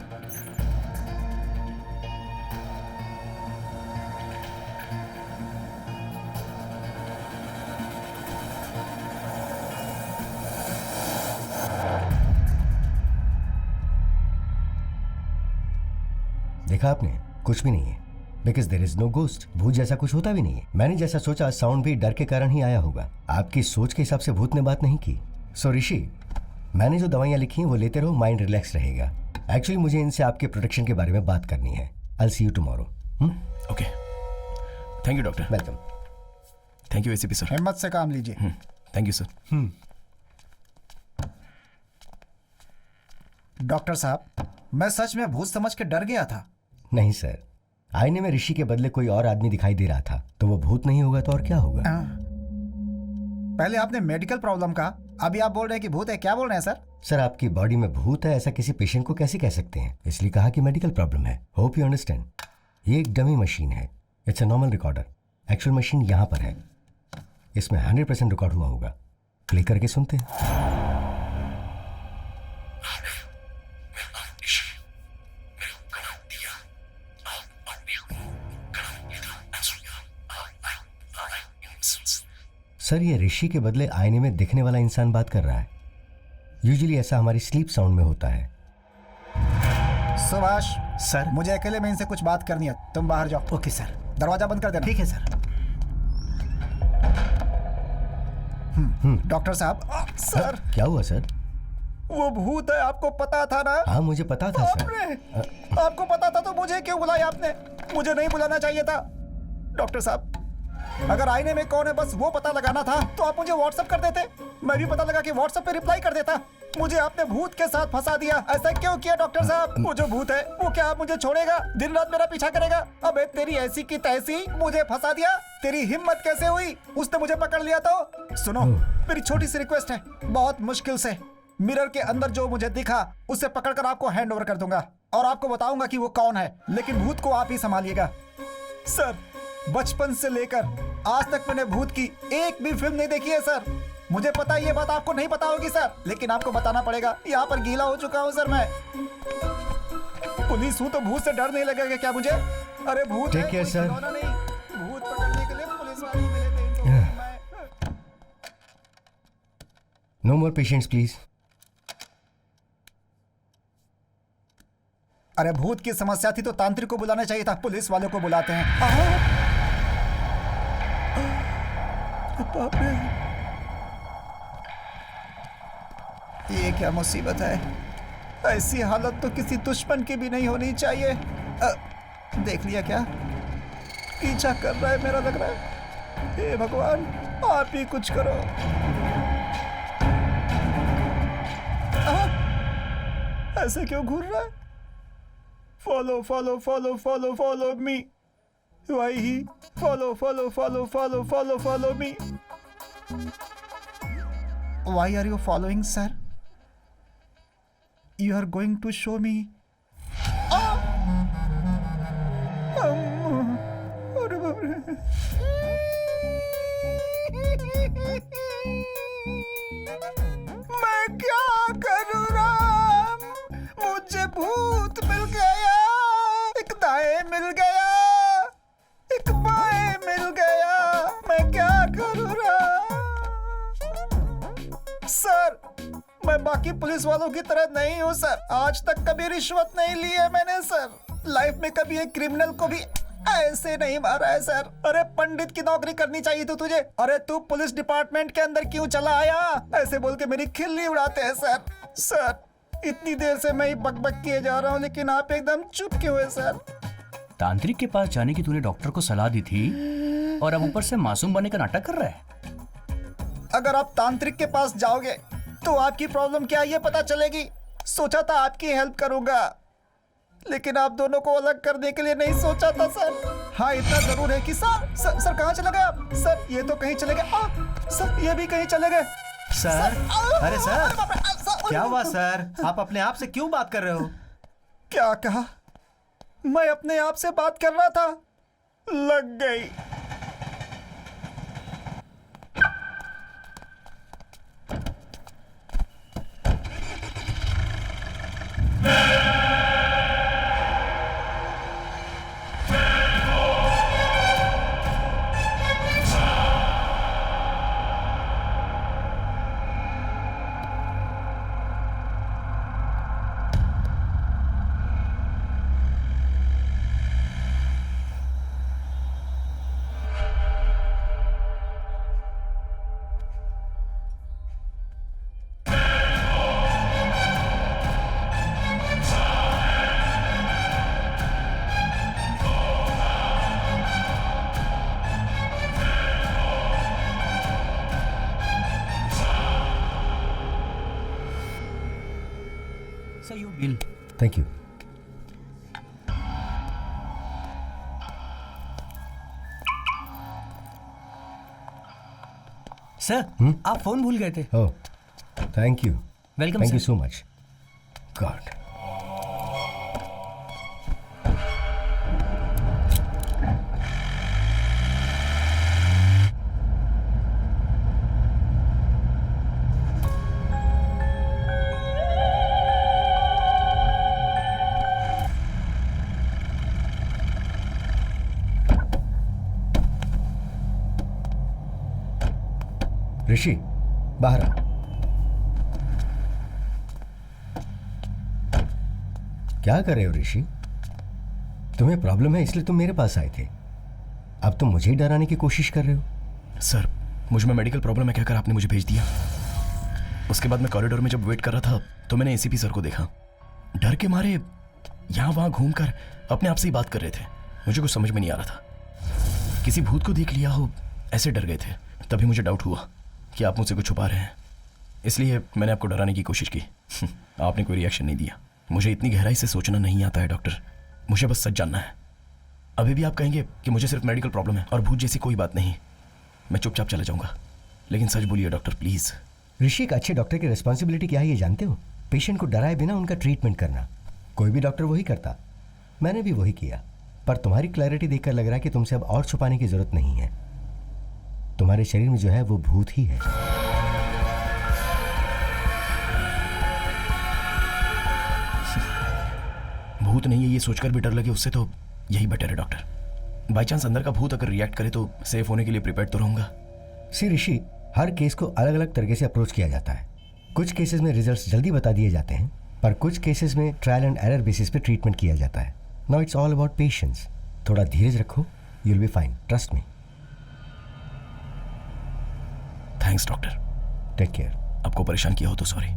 देखा आपने, कुछ भी नहीं है। Because there is no ghost. भूत जैसा कुछ होता भी नहीं है। मैंने जैसा सोचा साउंड भी डर के कारण ही आया होगा। आपकी सोच के हिसाब से भूत ने बात नहीं की। सो ऋषि, मैंने जो दवाइयाँ लिखी हैं वो लेते रहो, माइंड रिलैक्स रहेगा। एक्चुअली मुझे इनसे आपके प्रोटेक्शन के बारे में बात करनी है। I see you tomorrow. Okay, thank you doctor. Welcome. Thank you ACP sir. हिम्मत से काम लीजिए। Thank you sir. डॉक्टर साहब, मैं सच में भूत समझ के डर गया था। नहीं सर, आईने में ऋषि के बदले कोई और आदमी दिखाई दे रहा था, तो वो भूत नहीं होगा तो और क्या होगा? पहले आपने मेडिकल प्रॉब्लम कहा, अभी आप बोल रहे हैं कि भूत है। क्या बोल रहे हैं सर? सर, आपकी बॉडी में भूत है ऐसा किसी पेशेंट को कैसे कह सकते हैं? इसलिए कहा कि मेडिकल प्रॉब्लम है। Hope you understand. ये एक डमी मशीन है. It's a normal recorder. Actual machine यहाँ पर है. इसमें 100% रिकॉर्ड हुआ होगा. प्ले करके सुनते हैं. सर, ये ऋषि के बदले आईने में दिखने वाला इंसान बात कर रहा है. यूजुअली ऐसा हमारी स्लीप साउंड में होता है. सुभाष, सर. मुझे अकेले में इनसे कुछ बात करनी है. तुम बाहर जाओ. Okay sir. दरवाजा बंद कर देना. ठीक है सर. डॉक्टर साहब. सर, क्या हुआ सर? वो भूत है, आपको पता था ना? हाँ, मुझे पता था सर. आपने आपको पता था तो मुझे क्यों बुलाया आपने? मुझे नहीं बुलाना चाहिए था. डॉक्टर साहब, अगर आईने में कौन है बस वो पता लगाना था तो आप मुझे व्हाट्सएप कर देते. मैं भी पता लगा कि व्हाट्सएप पे रिप्लाई कर देता. मुझे आपने भूत के साथ फंसा दिया. ऐसा क्यों किया डॉक्टर साहब? वो जो भूत है वो क्या मुझे छोड़ेगा? दिन रात मेरा पीछा करेगा? अबे तेरी ऐसी की तैसी, मुझे फंसा दिया. तेरी हिम्मत कैसे हुई? उसने मुझे पकड़ लिया तो. सुनो, मेरी छोटी सी रिक्वेस्ट है. बहुत मुश्किल से मिरर के अंदर जो मुझे दिखा उसे पकड़कर आपको हैंड ओवर कर दूंगा और आपको बताऊंगा कि वो कौन है. लेकिन भूत को आप ही संभालिएगा. सर, बचपन से लेकर आज तक मैंने भूत की एक भी फिल्म नहीं देखी है सर. मुझे पता है ये बात आपको नहीं पता होगी सर, लेकिन आपको बताना पड़ेगा. यहाँ पर गीला हो चुका हूँ सर मैं. पुलिस हूँ तो भूत से डर नहीं लगेगा क्या मुझे? अरे भूत है, Take care, कोई sir. खिलौना नहीं. भूत पकड़ने के लिए पुलिस वाले ही मिले थे इनको. मैं नो मोर पेशेंट्स प्लीज. अरे भूत की समस्या थी तो तांत्रिक को बुलाना चाहिए था. पुलिस वालों को बुलाते हैं. बाप रे, ये क्या मुसीबत है? ऐसी हालत तो किसी दुश्मन की भी नहीं होनी चाहिए. देख लिया क्या? पीछा कर रहा है मेरा, लग रहा है. हे भगवान, आप ही कुछ करो. ऐसे क्यों घूर रहा है? Follow follow follow follow follow me. Why he follow follow follow follow follow follow me. Why are you following, sir? You are going to show me. अरे बाप रे. मैं क्या करूं राम? मुझे भूत मिल गया. एक दाएं मिल गया, एक बाएं मिल गया. मैं क्या करूं राम? सर, मैं बाकी पुलिस वालों की तरह नहीं हूँ सर. आज तक कभी रिश्वत नहीं ली है मैंने सर. लाइफ में कभी एक क्रिमिनल को भी ऐसे नहीं मारा है सर. अरे पंडित की नौकरी करनी चाहिए तो तुझे. अरे तू पुलिस डिपार्टमेंट के अंदर क्यों चला आया? ऐसे बोल के मेरी खिल्ली उड़ाते हैं सर. सर, इतनी देर से मैं ही बकबक किए जा रहा हूँ लेकिन आप एकदम चुप क्यों है सर? तांत्रिक के पास जाने की तूने डॉक्टर को सलाह दी थी और अब ऊपर से मासूम बनने का नाटक कर रहा है. अगर आप तांत्रिक के पास जाओगे तो आपकी प्रॉब्लम क्या है ये पता चलेगी. सोचा था आपकी हेल्प करूंगा लेकिन आप दोनों को अलग करने के लिए नहीं सोचा था सर. हाँ, इतना जरूर है कि सर कहाँ चले गए आप? सर, ये तो कहीं चले गए. सर, ये भी कहीं चले गए. सर, अरे सर, सर, क्या हुआ सर? आप अपने आप से क्यों बात कर रहे हो? क्या कहा? मैं अपने आप से बात कर रहा था. लग गई. Sir, your bill. Thank you. Sir, आप फोन भूल गए थे. Oh, thank you. Welcome Thank sir. you so much. God. ऋषि बाहर आ। क्या कर रहे हो ऋषि? तुम्हें प्रॉब्लम है इसलिए तुम मेरे पास आए थे। अब तुम मुझे ही डराने की कोशिश कर रहे हो। सर, मुझ में मेडिकल प्रॉब्लम है कहकर आपने मुझे भेज दिया। उसके बाद मैं कॉरिडोर में जब वेट कर रहा था तो मैंने एसीपी सर को देखा। डर के मारे यहाँ वहाँ घूमकर अपने आप से ही बात कर रहे थे। मुझे कुछ समझ में नहीं आ रहा था। किसी भूत को देख लिया हो ऐसे डर गए थे। तभी मुझे डाउट हुआ कि आप मुझसे कुछ छुपा रहे हैं, इसलिए मैंने आपको डराने की कोशिश की। आपने कोई रिएक्शन नहीं दिया। मुझे इतनी गहराई से सोचना नहीं आता है डॉक्टर, मुझे बस सच जानना है। अभी भी आप कहेंगे कि मुझे सिर्फ मेडिकल प्रॉब्लम है और भूत जैसी कोई बात नहीं, मैं चुपचाप चला जाऊंगा। लेकिन सच बोलिए डॉक्टर प्लीज। ऋषि, एक अच्छे डॉक्टर की रिस्पॉन्सिबिलिटी क्या है ये जानते हो? पेशेंट को डराए बिना उनका ट्रीटमेंट करना। कोई भी डॉक्टर वही करता, मैंने भी वही किया। पर तुम्हारी क्लैरिटी देखकर लग रहा है कि तुमसे अब और छुपाने की जरूरत नहीं है। तुम्हारे शरीर में जो है वो भूत ही है। भूत नहीं है ये सोचकर भी डर लगे उससे तो यही बेटर है डॉक्टर। बाई चांस अंदर का भूत अगर रिएक्ट करे तो सेफ होने के लिए प्रिपेयर्ड तो रहूंगा। सी ऋषि, हर केस को अलग अलग तरीके से अप्रोच किया जाता है। कुछ केसेस में रिजल्ट्स जल्दी बता दिए जाते हैं, पर कुछ केसेस में ट्रायल एंड एरर बेसिस पे ट्रीटमेंट किया जाता है। Now it's all about patience. थोड़ा धीरज रखो, you will be fine, trust me. Thanks doctor. Take care. आपको परेशान किया हो तो सॉरी।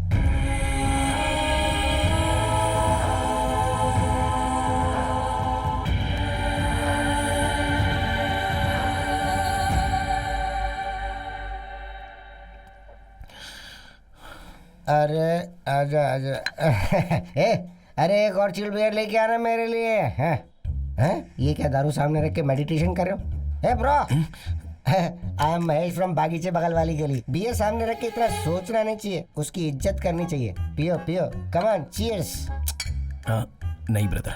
अरे आजा आजा। अरे एक और चिल बियर लेके आना मेरे लिए। हैं? ये क्या दारू सामने रख के मेडिटेशन कर रहे हो? Hey bro, I am Mahesh from बागीचे बगल वाली गली। बियर सामने रख के इतना सोचना नहीं चाहिए, उसकी इज्जत करनी चाहिए। पियो पियो, कम ऑन, चीयर्स। नहीं ब्रदर।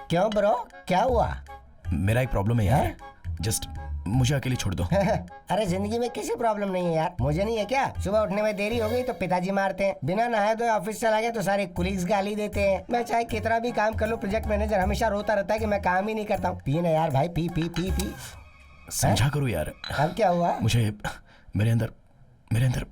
क्यों ब्रो, क्या हुआ? मेरा एक प्रॉब्लम है यार, जस्ट मुझे अकेले छोड़ दो। अरे जिंदगी में किसी प्रॉब्लम नहीं है यार, मुझे नहीं है क्या? सुबह उठने में देरी हो गई तो पिताजी मारते हैं, बिना नहाए धोए ऑफिस चला गया तो सारे कुलीग्स गाली देते हैं। मैं चाहे कितना भी काम कर लूं, प्रोजेक्ट मैनेजर हमेशा रोता रहता है कि मैं काम ही नहीं करता हूँ। पी ना यार भाई, पी पी पी पी। समझा करो यार। अब क्या हुआ? मुझे मेरे अंदर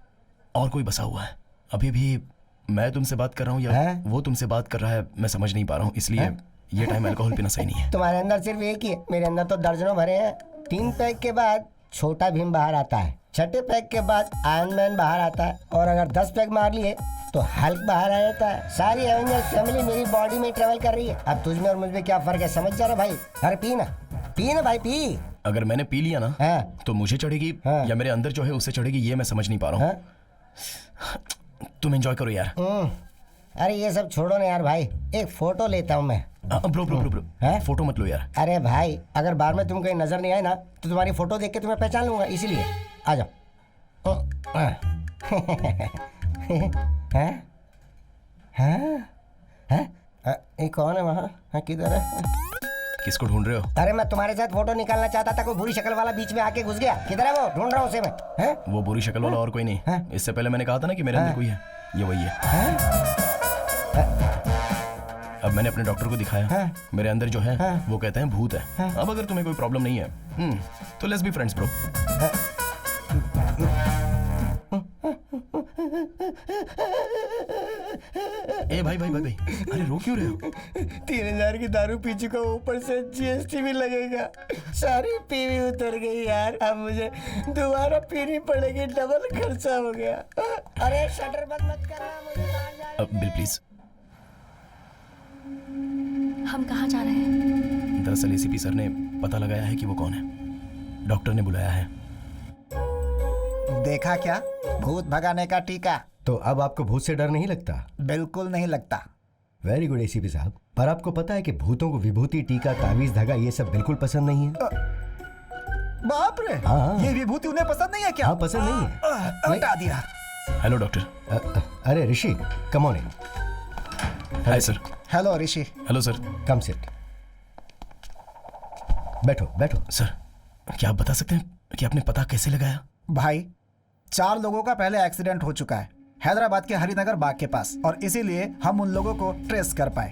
और कोई बसा हुआ है। अभी भी मैं तुमसे बात कर रहा हूँ या वो तुमसे बात कर रहा है, मैं समझ नहीं पा रहा हूँ, इसलिए ये टाइम अल्कोहल पीना सही नहीं है। तुम्हारे अंदर सिर्फ एक ही है, मेरे अंदर तो दर्जनों भरे हैं। 3 पैक के बाद छोटा भीम बाहर आता है, 6ठे पैक के बाद आयरन मैन बाहर आता है, और अगर 10 पैक मार लिए तो हल्क बाहर आ जाता है। सारी एवेंजर्स फैमिली मेरी बॉडी में ट्रेवल कर रही है। अब तुझ में और मुझ में क्या फर्क है, समझ जा रहा भाई? अरे पी ना भाई, पी। अगर मैंने पी लिया ना तो मुझे चढ़ेगी या मेरे अंदर जो है उससे चढ़ेगी, ये मैं समझ नहीं पा रहा हूँ। तुम एंजॉय करो यार। अरे ये सब छोड़ो ना यार भाई, एक फोटो लेता हूँ मैं। ब्रो फोटो मत लो यार। अरे भाई, अगर बार में तुम कहीं नजर नहीं आए ना तो तुम्हारी फोटो देख के तुम्हें पहचान लूंगा, इसीलिए आ जाओ। ये कौन है वहाँ? किधर है? किसको ढूंढ रहे हो? अरे मैं तुम्हारे साथ फोटो निकालना चाहता था, कोई बुरी शक्ल वाला बीच में आके घुस गया। किधर है वो? ढूंढ रहा हूँ उसे मैं। वो बुरी शक्ल वाला और कोई नहीं। इससे पहले मैंने कहा था ना कि मेरे अंदर कोई है, ये वही है। अब मैंने अपने डॉक्टर को दिखाया, मेरे अंदर जो है वो कहते हैं भूत है। अब अगर तुम्हें कोई प्रॉब्लम नहीं है तो लेट्स बी फ्रेंड्स ब्रो। ए भाई, अरे रो क्यों रहे हो? 3000 की दारू पी चुका, ऊपर से जीएसटी भी लगेगा। सारी पीवी उतर गई यार, अब मुझे दोबारा पीनी पड़ेगी, डबल खर्चा हो गया। अरे शटर बंद मत करना, मुझे बाहर जाना। Bill please. हम कहाँ जा रहे हैं? दरअसल एसीपी सर ने पता लगाया है कि वो कौन है, डॉक्टर ने बुलाया है। देखा क्या, भूत भगाने का टीका। तो अब आपको भूत से डर नहीं लगता? बिल्कुल नहीं लगता। वेरी गुड एसीपी साहब। पर आपको पता है कि भूतों को विभूति, टीका, तावीज, धागा ये सब बिल्कुल पसंद नहीं है। बाप रे, ये विभूति उन्हें पसंद नहीं है क्या? हाँ, पसंद नहीं है। हटा दिया। Hello doctor. अरे Rishi, come on in. Hi sir. Hello Rishi. Hello sir. Come sit. बैठो। सर, क्या आप बता सकते हैं कि आपने पता कैसे लगाया? भाई, 4 लोगों का पहले एक्सीडेंट हो चुका है हैदराबाद के हरिनगर बाग के पास, और इसीलिए हम उन लोगों को ट्रेस कर पाए।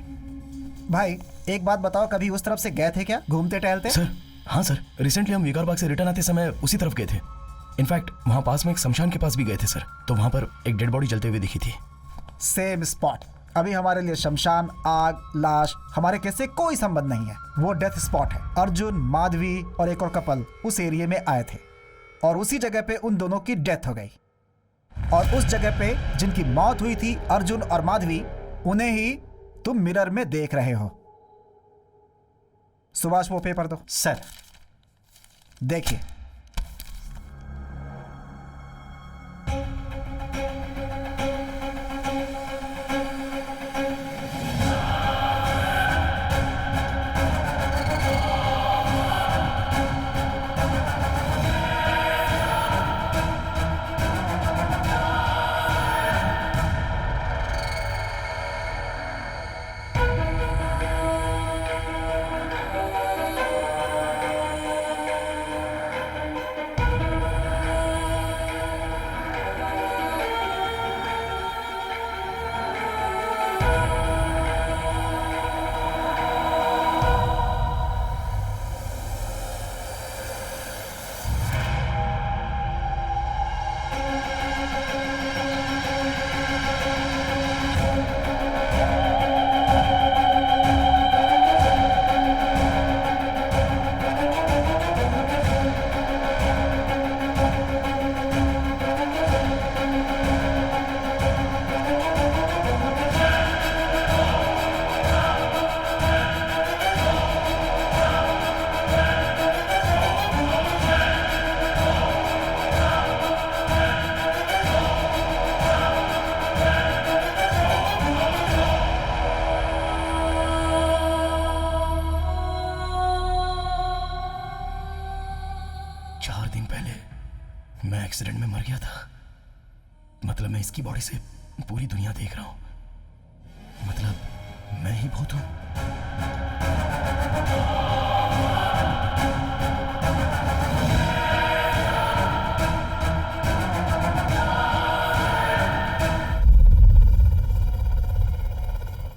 भाई एक बात बताओ, कभी उस तरफ से गए थे क्या, घूमते टहलते? सर हाँ सर, रिसेंटली हम विकार बाग से रिटर्न आते समय उसी तरफ गए थे। इनफैक्ट वहाँ पास में एक शमशान के पास भी गए थे सर, तो वहाँ पर एक डेड बॉडी जलते हुए दिखी थी। Same spot. अभी हमारे लिए शमशान, आग, लाश हमारे केस से कोई संबंध नहीं है, वो डेथ स्पॉट है। अर्जुन, माधवी और एक और कपल उस एरिया में आए थे और उसी जगह पे उन दोनों की डेथ हो गई। और उस जगह पे जिनकी मौत हुई थी, अर्जुन और माधवी, उन्हें ही तुम मिरर में देख रहे हो। सुभाष वो पेपर दो। सर देखिए, मैं एक्सीडेंट में मर गया था। मतलब मैं इसकी बॉडी से पूरी दुनिया देख रहा हूं। मतलब मैं ही भूत हूं।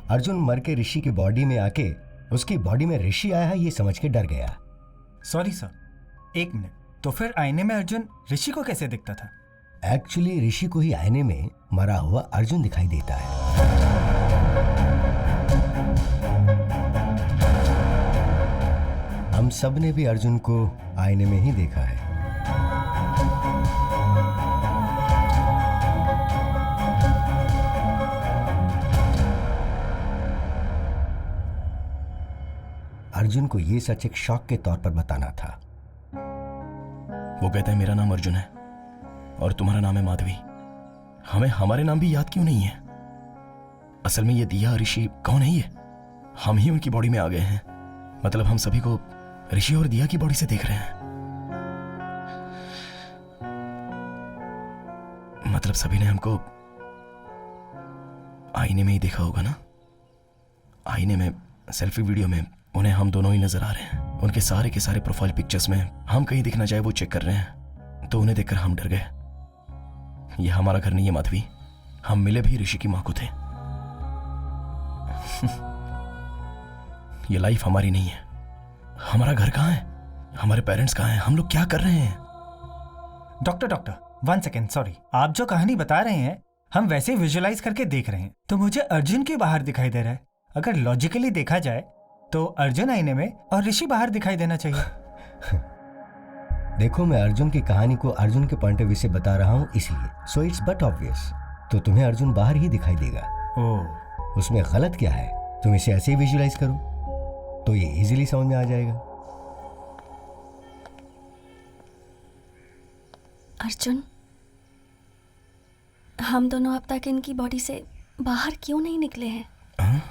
अर्जुन मर के ऋषि की बॉडी में आके उसकी बॉडी में ऋषि आया है ये समझ के डर गया। सॉरी सर, एक मिनट। तो फिर आईने में अर्जुन ऋषि को कैसे दिखता था? एक्चुअली ऋषि को ही आईने में मरा हुआ अर्जुन दिखाई देता है। हम सब ने भी अर्जुन को आईने में ही देखा है। अर्जुन को ये सच एक शॉक के तौर पर बताना था। वो कहता है मेरा नाम अर्जुन है और तुम्हारा नाम है माधवी। हमें हमारे नाम भी याद क्यों नहीं है? असल में ये दिया ऋषि कौन है? ये हम ही उनकी बॉडी में आ गए हैं। मतलब हम सभी को ऋषि और दिया की बॉडी से देख रहे हैं। मतलब सभी ने हमको आईने में ही देखा होगा ना। आईने में, सेल्फी वीडियो में उन्हें हम दोनों ही नजर आ रहे हैं। उनके सारे के सारे प्रोफाइल पिक्चर्स में हम कहीं दिखना चाहे वो चेक कर रहे हैं। तो उन्हें देखकर हम डर गए। ये हमारा घर नहीं है माधवी। हम मिले भी ऋषि की मां को थे। ये लाइफ हमारी नहीं है। हमारा घर कहाँ है? हमारे पेरेंट्स कहाँ हैं? हम लोग क्या कर रहे हैं? Doctor 1 second, sorry. आप जो कहानी बता रहे हैं हम वैसे विजुअलाइज करके देख रहे हैं। तो मुझे अर्जुन के बाहर दिखाई दे रहा है। अगर लॉजिकली देखा जाए तो अर्जुन आईने में और ऋषि बाहर दिखाई देना चाहिए। देखो, मैं अर्जुन की कहानी को अर्जुन के पॉइंट ऑफ व्यू से बता रहा हूँ इसलिए। So it's but obvious. तो तुम्हें अर्जुन बाहर ही दिखाई देगा। ओह, उसमें गलत क्या है? तुम इसे ऐसे ही विजुअलाइज करो तो ये इजीली समझ में आ जाएगा। अर्जुन, हम दोनों अब तक इनकी बॉडी से बाहर क्यों नहीं निकले हैं?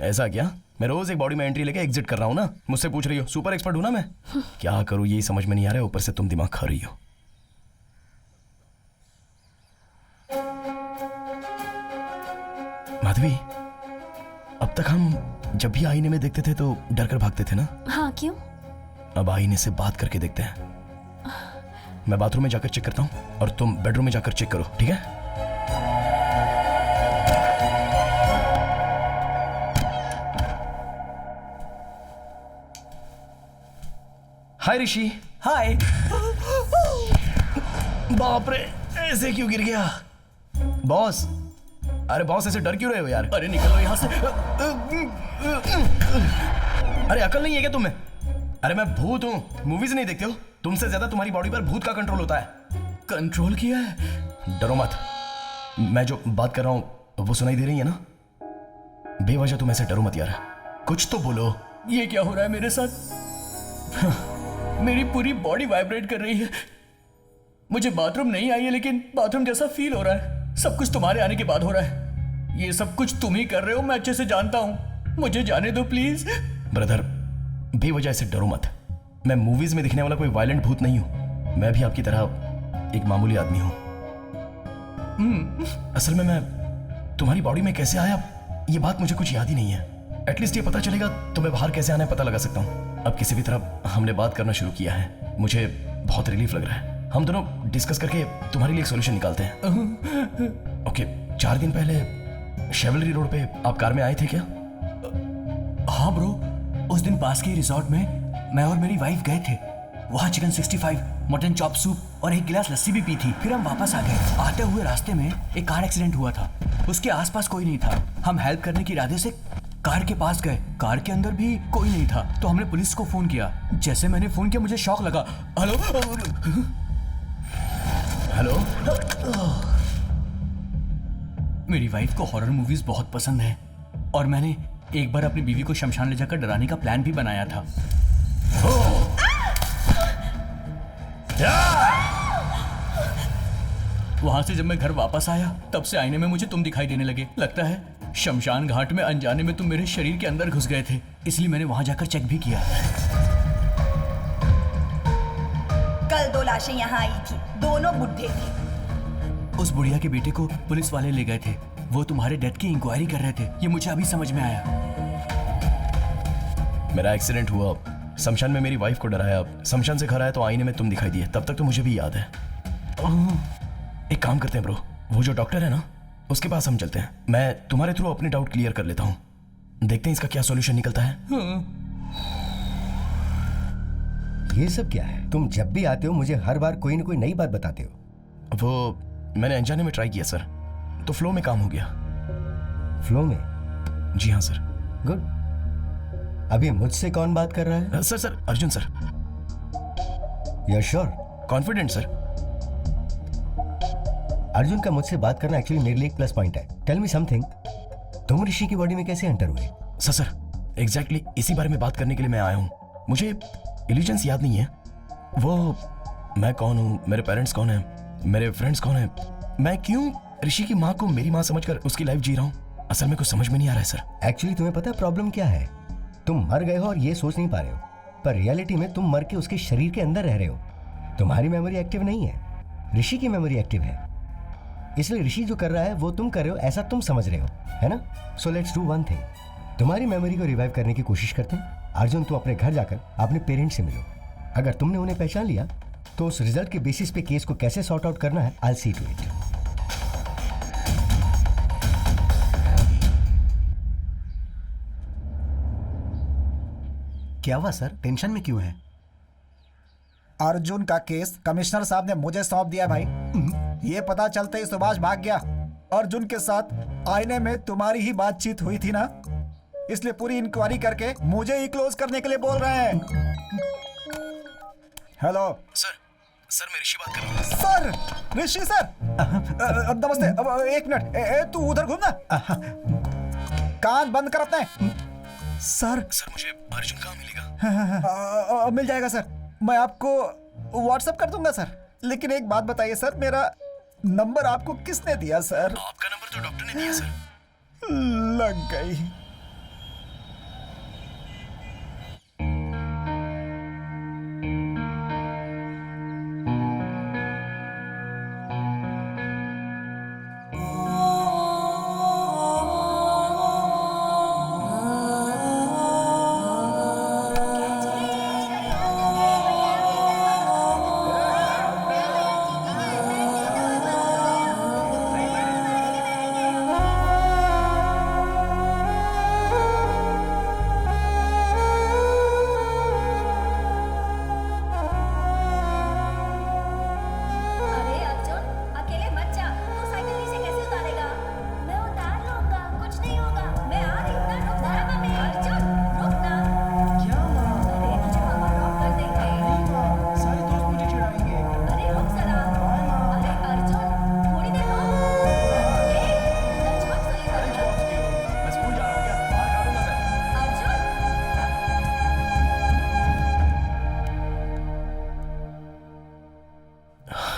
ऐसा क्या? मैं रोज एक बॉडी में एंट्री लेके एग्जिट कर रहा हूँ ना। मुझसे पूछ रही हो? सुपर एक्सपर्ट हूं ना मैं। क्या करूँ यही समझ में नहीं आ रहा है। ऊपर से तुम दिमाग खा रही हो। माधवी, अब तक हम जब भी आईने में देखते थे तो डर कर भागते थे ना। हाँ, क्यों? अब आईने से बात करके देखते हैं। मैं बाथरूम में जाकर चेक करता हूँ और तुम बेडरूम में जाकर चेक करो, ठीक है? हाय ऋषि। हाय। बाप रे, ऐसे क्यों गिर गया? बॉस, अरे बॉस ऐसे डर क्यों रहे हो यार? अरे निकलो यहाँ से। अरे अकल नहीं है क्या तुम्हें? अरे मैं भूत हूँ, मूवीज नहीं देखते हो? तुमसे ज्यादा तुम्हारी बॉडी पर भूत का कंट्रोल होता है। कंट्रोल किया है? डरो मत, मैं जो बात कर रहा हूँ वो सुनाई दे रही है ना? बेवजह तुम ऐसे डरो मत यार, कुछ तो बोलो। ये क्या हो रहा है मेरे साथ? मेरी पूरी बॉडी वाइब्रेट कर रही है। मुझे बाथरूम नहीं आई है, लेकिन बाथरूम जैसा फील हो रहा है। सब कुछ तुम्हारे आने के बाद हो रहा है। ये सब कुछ तुम ही कर रहे हो, मैं अच्छे से जानता हूँ। मुझे जाने दो प्लीज। ब्रदर, बेवजह ऐसे डरो मत। मैं मूवीज में दिखने वाला कोई वायलेंट भूत नहीं हूँ। मैं भी आपकी तरह एक मामूली आदमी हूँ। असल में मैं तुम्हारी बॉडी में कैसे आया ये बात मुझे कुछ याद ही नहीं है। एटलीस्ट ये पता चलेगा तो मैं बाहर कैसे आना है पता लगा सकता हूँ। अब किसी भी तरह हमने बात करना शुरू किया है, मुझे बहुत रिलीफ लग रहा है। हम दोनों डिस्कस करके तुम्हारे लिए एक सोल्यूशन निकालते हैं। ओके, 4 दिन पहले शेवलरी रोड पे आप कार में आए थे क्या? हाँ ब्रो, उस दिन पास के रिजॉर्ट में मैं और मेरी वाइफ गए थे। वहाँ चिकन 65, मटन चॉप सूप और एक गिलास लस्सी भी पी थी। फिर हम वापस आ गए। आते हुए रास्ते में एक कार एक्सीडेंट हुआ था। उसके आसपास कोई नहीं था। हम हेल्प करने के इरादे से कार के पास गए। कार के अंदर भी कोई नहीं था, तो हमने पुलिस को फोन किया। जैसे मैंने फोन किया मुझे शॉक लगा। Hello hello. मेरी वाइफ को हॉरर मूवीज बहुत पसंद है और मैंने एक बार अपनी बीवी को शमशान ले जाकर डराने का प्लान भी बनाया था। वहां से जब मैं घर वापस आया तब से आईने में मुझे तुम दिखाई देने लगे। लगता है शमशान घाट में अनजाने में तुम मेरे शरीर के अंदर घुस गए थे, इसलिए मैंने वहां जाकर चेक भी किया। कल 2 लाशें यहाँ आई थी, दोनों बुढ़े थे। उस बुढ़िया के बेटे को पुलिस वाले ले गए थे। वो तुम्हारे डेथ की इंक्वायरी कर रहे थे। ये मुझे अभी समझ में आया। मेरा एक्सीडेंट हुआ, शमशान में मेरी वाइफ को डराया, शमशान से घर आया तो आईने में तुम दिखाई दिए। तब तक तो मुझे भी याद है। एक काम करते हैं ब्रो, वो जो डॉक्टर है ना उसके पास हम चलते हैं। मैं तुम्हारे थ्रू अपने डाउट क्लियर कर लेता हूँ। देखते हैं इसका क्या सॉल्यूशन निकलता है। ये सब क्या है? तुम जब भी आते हो मुझे हर बार कोई ना कोई नई बात बताते हो। वो मैंने अनजाने में ट्राई किया सर, तो फ्लो में काम हो गया। फ्लो में? जी हाँ सर। गुड। अभी मुझसे कौन बात कर रहा है? Sir Arjun sir. You are sure? Confident sir. Arjun का मुझसे बात करना एक्चुअली मेरे लिए एक प्लस पॉइंट है। टेल मी समथिंग, तुम ऋषि की बॉडी में कैसे एंटर हुए? सर एग्जैक्टली इसी बारे में बात करने के लिए मैं आया हूँ। मुझे इल्यूजन्स याद नहीं है। वो मैं कौन हूँ, मेरे पेरेंट्स कौन हैं, मेरे फ्रेंड्स कौन हैं, मैं क्यों ऋषि की माँ को मेरी माँ समझकर उसकी लाइफ जी रहा हूँ, असल में कुछ समझ में नहीं आ रहा है सर। एक्चुअली तुम्हें पता है प्रॉब्लम क्या है? तुम मर गए हो और ये सोच नहीं पा रहे हो, पर रियलिटी में तुम मर के उसके शरीर के अंदर रह रहे हो। तुम्हारी मेमोरी एक्टिव नहीं है, ऋषि की मेमोरी एक्टिव है। इसलिए ऋषि जो कर रहा है वो तुम कर रहे हो ऐसा तुम समझ रहे हो, है ना? So let's do one thing, तुम्हारी मेमोरी को रिवाइव करने की कोशिश करते हैं। अर्जुन, तुम अपने घर जाकर अपने पेरेंट्स से मिलो। अगर तुमने उन्हें पहचान लिया तो उस रिजल्ट के बेसिस पे केस को कैसे सॉर्ट आउट करना है, आई सी टू इट। क्या हुआ सर, टेंशन में क्यों है? अर्जुन का केस कमिश्नर साहब ने मुझे सौंप दिया भाई। ये पता चलते ही सुभाष भाग गया। अर्जुन के साथ आईने में तुम्हारी ही बातचीत हुई थी ना, इसलिए पूरी इंक्वायरी करके मुझे ही क्लोज करने के लिए बोल रहे हैं। हेलो सर मैं ऋषि बात कर रहा हूँ। सर, ऋषि सर। नमस्ते। अब एक मिनट, तू उधर घूमना, कान बंद कर अपने। सर मुझे अर्जुन कहाँ मिलेगा? मिल जाएगा सर, मैं आपको व्हाट्सएप कर दूंगा सर। लेकिन एक बात बताइए सर, मेरा नंबर आपको किसने दिया सर? आपका नंबर तो डॉक्टर ने दिया सर। लग गई।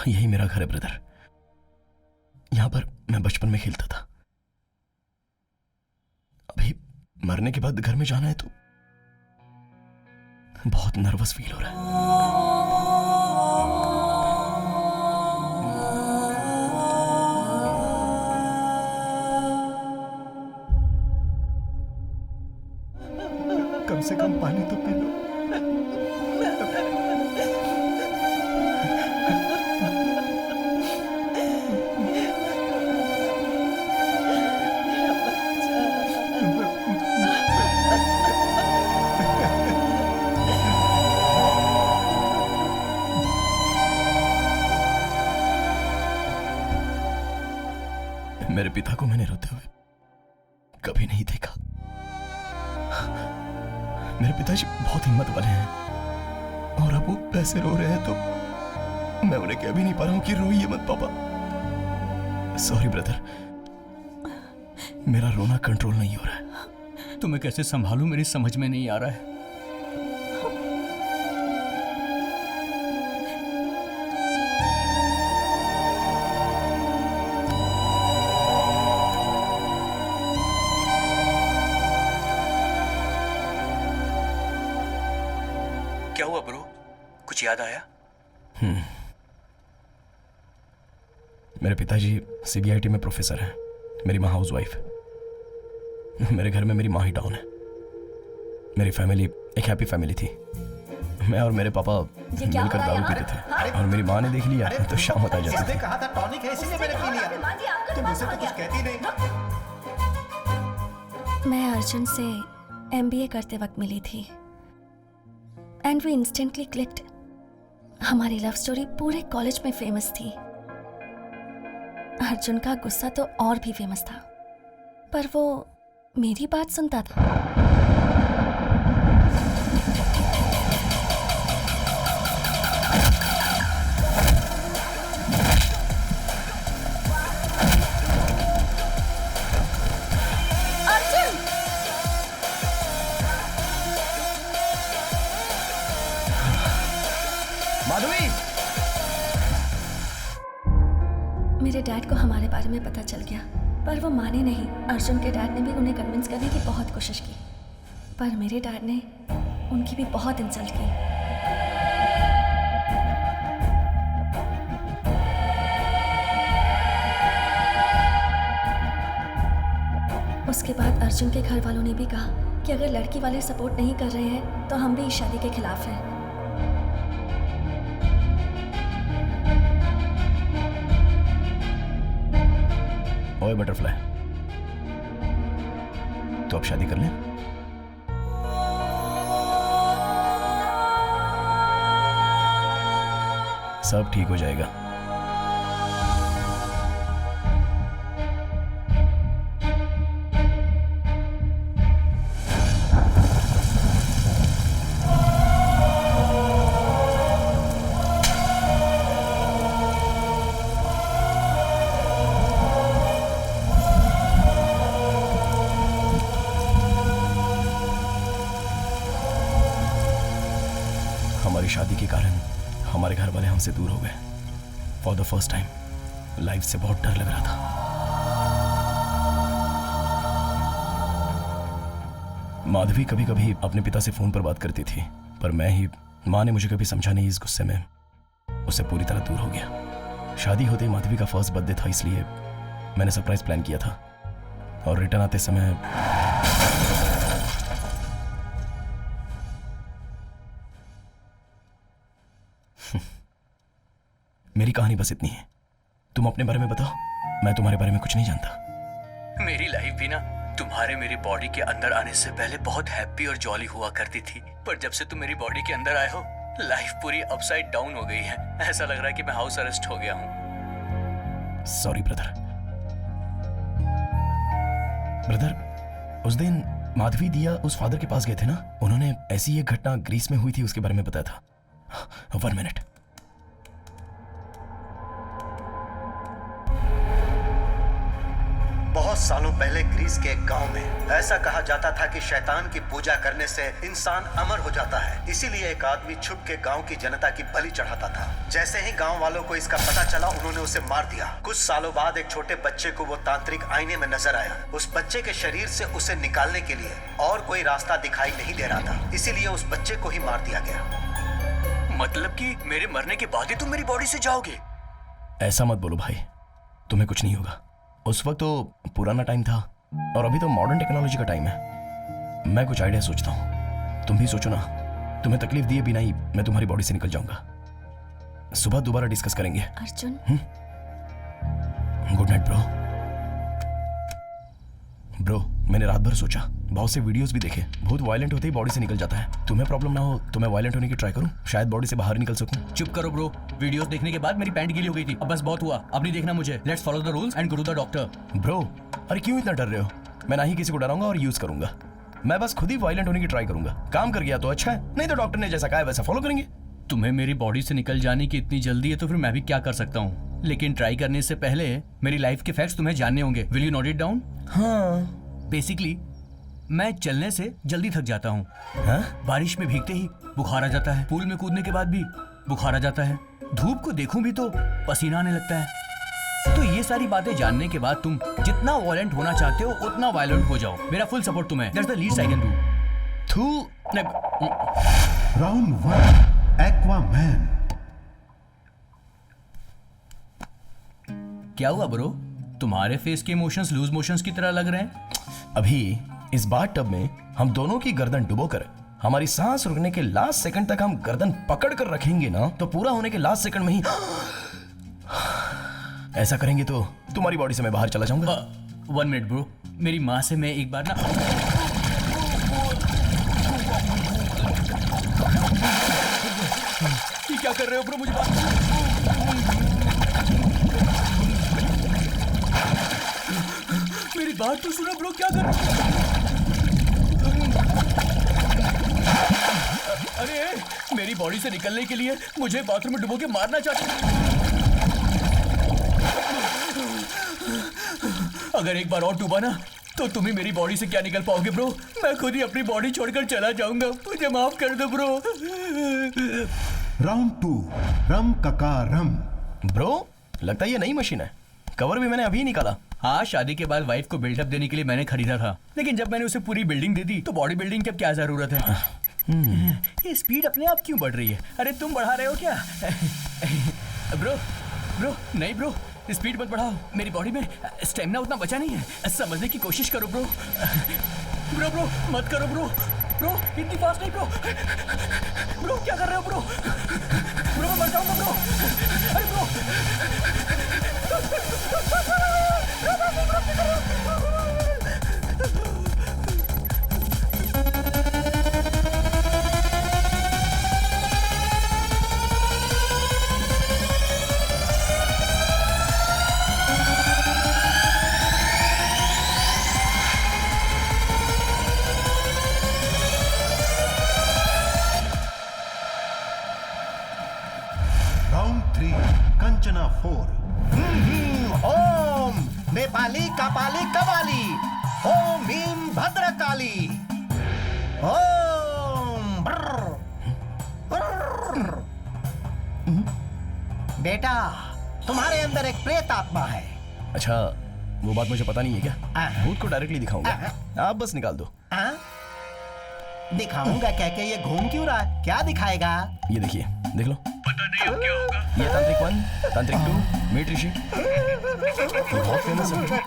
यही मेरा घर है ब्रदर। यहां पर मैं बचपन में खेलता था। अभी मरने के बाद घर में जाना है तो बहुत नर्वस फील हो रहा है। कम से कम पानी तो पी लो। मेरे पिता को मैंने रोते हुए कभी नहीं देखा। मेरे पिताजी बहुत हिम्मत वाले हैं और अब वो पैसे रो रहे हैं तो मैं उन्हें कह भी नहीं पा रहा हूं कि रोइए मत पापा। सॉरी ब्रदर, मेरा रोना कंट्रोल नहीं हो रहा है। तुम्हें कैसे संभालूं मेरी समझ में नहीं आ रहा है। क्या हुआ ब्रो? कुछ याद आया? मेरे पिताजी सीबीआईटी में प्रोफेसर हैं, मेरी माँ हाउसवाइफ। मेरे घर में मेरी माँ ही डाउन है। मेरी फैमिली एक हैप्पी फैमिली थी। मैं और मेरे पापा मिलकर दारू पीते थे और मेरी माँ ने देख लिया तो शाम होता जाती इसने थी। कहा था टॉनिक है इसीलिए मैंने पी लिया। तुम मुझसे तो कुछ कहती नहीं। मैं अर्जुन से एमबीए करते वक्त मिली थी एंड वी इंस्टेंटली क्लिक्ड। हमारी लव स्टोरी पूरे कॉलेज में फेमस थी। अर्जुन का गुस्सा तो और भी फेमस था, पर वो मेरी बात सुनता था। माधवी! मेरे डैड को हमारे बारे में पता चल गया, पर वो माने नहीं। अर्जुन के डैड ने भी उन्हें कन्विंस करने की बहुत कोशिश की, पर मेरे डैड ने उनकी भी बहुत इंसल्ट की। उसके बाद अर्जुन के घर वालों ने भी कहा कि अगर लड़की वाले सपोर्ट नहीं कर रहे हैं तो हम भी इस शादी के खिलाफ हैं। ओए बटरफ्लाई, तो अब शादी कर लें? सब ठीक हो जाएगा। हमारी शादी के कारण हमारे घर वाले हमसे दूर हो गए। For the first time life से बहुत डर लग रहा था। माधवी कभी कभी अपने पिता से फोन पर बात करती थी, पर माँ ने मुझे कभी समझा नहीं। इस गुस्से में उससे पूरी तरह दूर हो गया। शादी होते ही माधवी का फर्स्ट बर्थडे था, इसलिए मैंने सरप्राइज प्लान किया था और रिटर्न आते समय मेरी कहानी बस इतनी है। तुम अपने बारे में बताओ, मैं तुम्हारे बारे में कुछ नहीं जानता। मेरी लाइफ भी ना तुम्हारे मेरी बॉडी के अंदर आने से पहले बहुत हैप्पी और जॉली हुआ करती थी, पर जब से तुम मेरी बॉडी के अंदर आए हो लाइफ पूरी अपसाइड डाउन हो गई है। ऐसा लग रहा है कि मैं हाउस अरेस्ट हो गया हूँ। Sorry brother. उस दिन माधवी दिया उस फादर के पास गए थे ना, उन्होंने ऐसी एक घटना ग्रीस में हुई थी उसके बारे में बताया था। 1 मिनट। बहुत सालों पहले ग्रीस के एक गांव में ऐसा कहा जाता था कि शैतान की पूजा करने से इंसान अमर हो जाता है। इसीलिए एक आदमी छुप के गांव की जनता की बलि चढ़ाता था। जैसे ही गांव वालों को इसका पता चला, उन्होंने उसे मार दिया। कुछ सालों बाद एक छोटे बच्चे को वो तांत्रिक आईने में नजर आया। उस बच्चे के शरीर से उसे निकालने के लिए और कोई रास्ता दिखाई नहीं दे रहा था, इसीलिए उस बच्चे को ही मार दिया गया। मतलब कि मेरे मरने के बाद ही तुम मेरी बॉडी से जाओगे? ऐसा मत बोलो भाई, तुम्हें कुछ नहीं होगा। उस वक्त तो पुराना टाइम था और अभी तो मॉडर्न टेक्नोलॉजी का टाइम है। मैं कुछ आइडिया सोचता हूँ, तुम भी सोचो ना। तुम्हें तकलीफ दिए बिना ही मैं तुम्हारी बॉडी से निकल जाऊंगा। सुबह दोबारा डिस्कस करेंगे। Arjun, good night bro. Bro, मैंने रात भर सोचा, बहुत से वीडियोस भी देखे। भूत वायलेंट होते ही बॉडी से निकल जाता है। तुम्हें प्रॉब्लम ना हो तो मैं वायलेंट होने की ट्राई करूं, शायद बॉडी से बाहर निकल सकूं। चुप करो ब्रो, वीडियोस देखने के बाद मेरी पैंट गीली हो गई थी। अब बस बहुत हुआ, अब नहीं देखना मुझे। Let's follow the rules and go to the doctor. Bro, अरे क्यों इतना डर रहे हो? मैं ना ही किसी को डराऊंगा और यूज करूंगा। मैं बस खुद ही वायलेंट होने की ट्राई करूंगा। काम कर गया तो अच्छा है, नहीं तो डॉक्टर ने जैसा कहा है वैसा फॉलो करेंगे। तुम्हें मेरी बॉडी से निकल जाने की इतनी जल्दी है तो फिर मैं भी क्या कर सकता हूँ। लेकिन ट्राई करने से पहले मेरी लाइफ के फैक्ट्स तुम्हें जानने होंगे। Will you note it down? हाँ। बेसिकली मैं चलने से जल्दी थक जाता हूँ। बारिश में भीगते ही बुखार आ जाता है। पूल में कूदने के बाद भी बुखार आ जाता है। धूप को देखूं भी तो पसीना आने लगता है। तो ये सारी बातें जानने के बाद तुम जितना वायलेंट होना चाहते हो उतना वायलेंट हो जाओ। मेरा फुल सपोर्ट तुम्हें। That's the least I can do. Round 1, Aquaman. क्या हुआ ब्रो? तुम्हारे फेस के इमोशंस लूज मोशंस की तरह लग रहे हैं। अभी इस बाथटब में हम दोनों की गर्दन डुबोकर हमारी सांस रुकने के लास्ट सेकंड तक हम गर्दन पकड़ कर रखेंगे ना, तो पूरा होने के लास्ट सेकंड में ही ऐसा करेंगे तो तुम्हारी बॉडी से मैं बाहर चला जाऊंगा। 1 मिनट ब्रो, मेरी माँ से मैं एक बार ना ये क्या कर रहे हो ब्रो? मुझे मेरी बात तो सुनो ब्रो, क्या कर रहे हो? अरे मेरी बॉडी से निकलने के लिए मुझे बाथरूम में डुबो के मारना चाहते। अगर एक बार और डूबा ना तो तुम ही मेरी बॉडी से क्या निकल पाओगे ब्रो। मैं खुद ही अपनी बॉडी छोड़कर चला जाऊंगा। मुझे माफ कर दो ब्रो। राउंड 2, रम कका रम। ब्रो, लगता है ये नई मशीन है। कवर भी मैंने अभी निकाला। हाँ, शादी के बाद वाइफ को बिल्डअप देने के लिए मैंने खरीदा था, लेकिन जब मैंने उसे पूरी बिल्डिंग दे दी तो बॉडी बिल्डिंग की अब क्या जरूरत है। ये स्पीड अपने आप क्यों बढ़ रही है? अरे तुम बढ़ा रहे हो क्या? ब्रो नहीं ब्रो, स्पीड मत बढ़ाओ। मेरी बॉडी में स्टेमिना उतना बचा नहीं है। समझने की कोशिश करो ब्रो। ब्रो मत करो ब्रो। इतनी फास्ट नहीं ब्रो। क्या कर रहे हो ब्रो? मैं मर जाऊंगा ब्रो। अरे ब्रो राउंड 3, कंचना 4। ओम नेपाली कपाली कवाली, ओम ह्रीं भद्रकाली, ओम ब्रर, ब्रर। बेटा, तुम्हारे अंदर एक प्रेत आत्मा है। अच्छा, वो बात मुझे पता नहीं है क्या? भूत को डायरेक्टली दिखाऊंगा, आप बस निकाल दो। दिखाऊंगा कह के ये घूम क्यों रहा है? क्या दिखाएगा? ये देखिए, देख लो। पता नहीं अब क्या होगा। ये तांत्रिक 1, तांत्रिक 2, मीट ऋषि। ये बहुत फेमस है।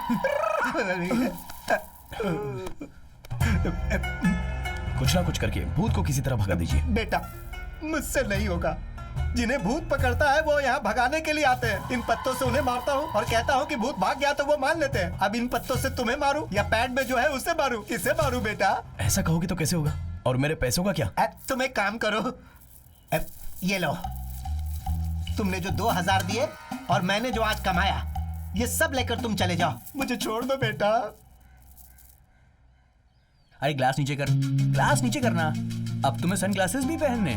कुछ ना कुछ करके भूत को किसी तरह भगा दीजिए। बेटा, मुझसे नहीं होगा। जिन्हें भूत पकड़ता है वो यहाँ भगाने के लिए आते हैं। इन पत्तों से उन्हें मारता हूँ और कहता हूँ कि भूत भाग गया तो वो मान लेते हैं। अब इन पत्तों से तुम्हें मारूं या पैड में जो है उसे मारूं? किसे मारूं बेटा? ऐसा कहोगे तो कैसे होगा? और मेरे पैसों का क्या? तुम एक काम करो, ये लो, तुमने जो 2000 दिए और मैंने जो आज कमाया, ये सब लेकर तुम चले जाओ। मुझे छोड़ दो बेटा। अरे ग्लास नीचे कर, ग्लास नीचे करना। अब तुम्हें सन ग्लासेस भी पहनने।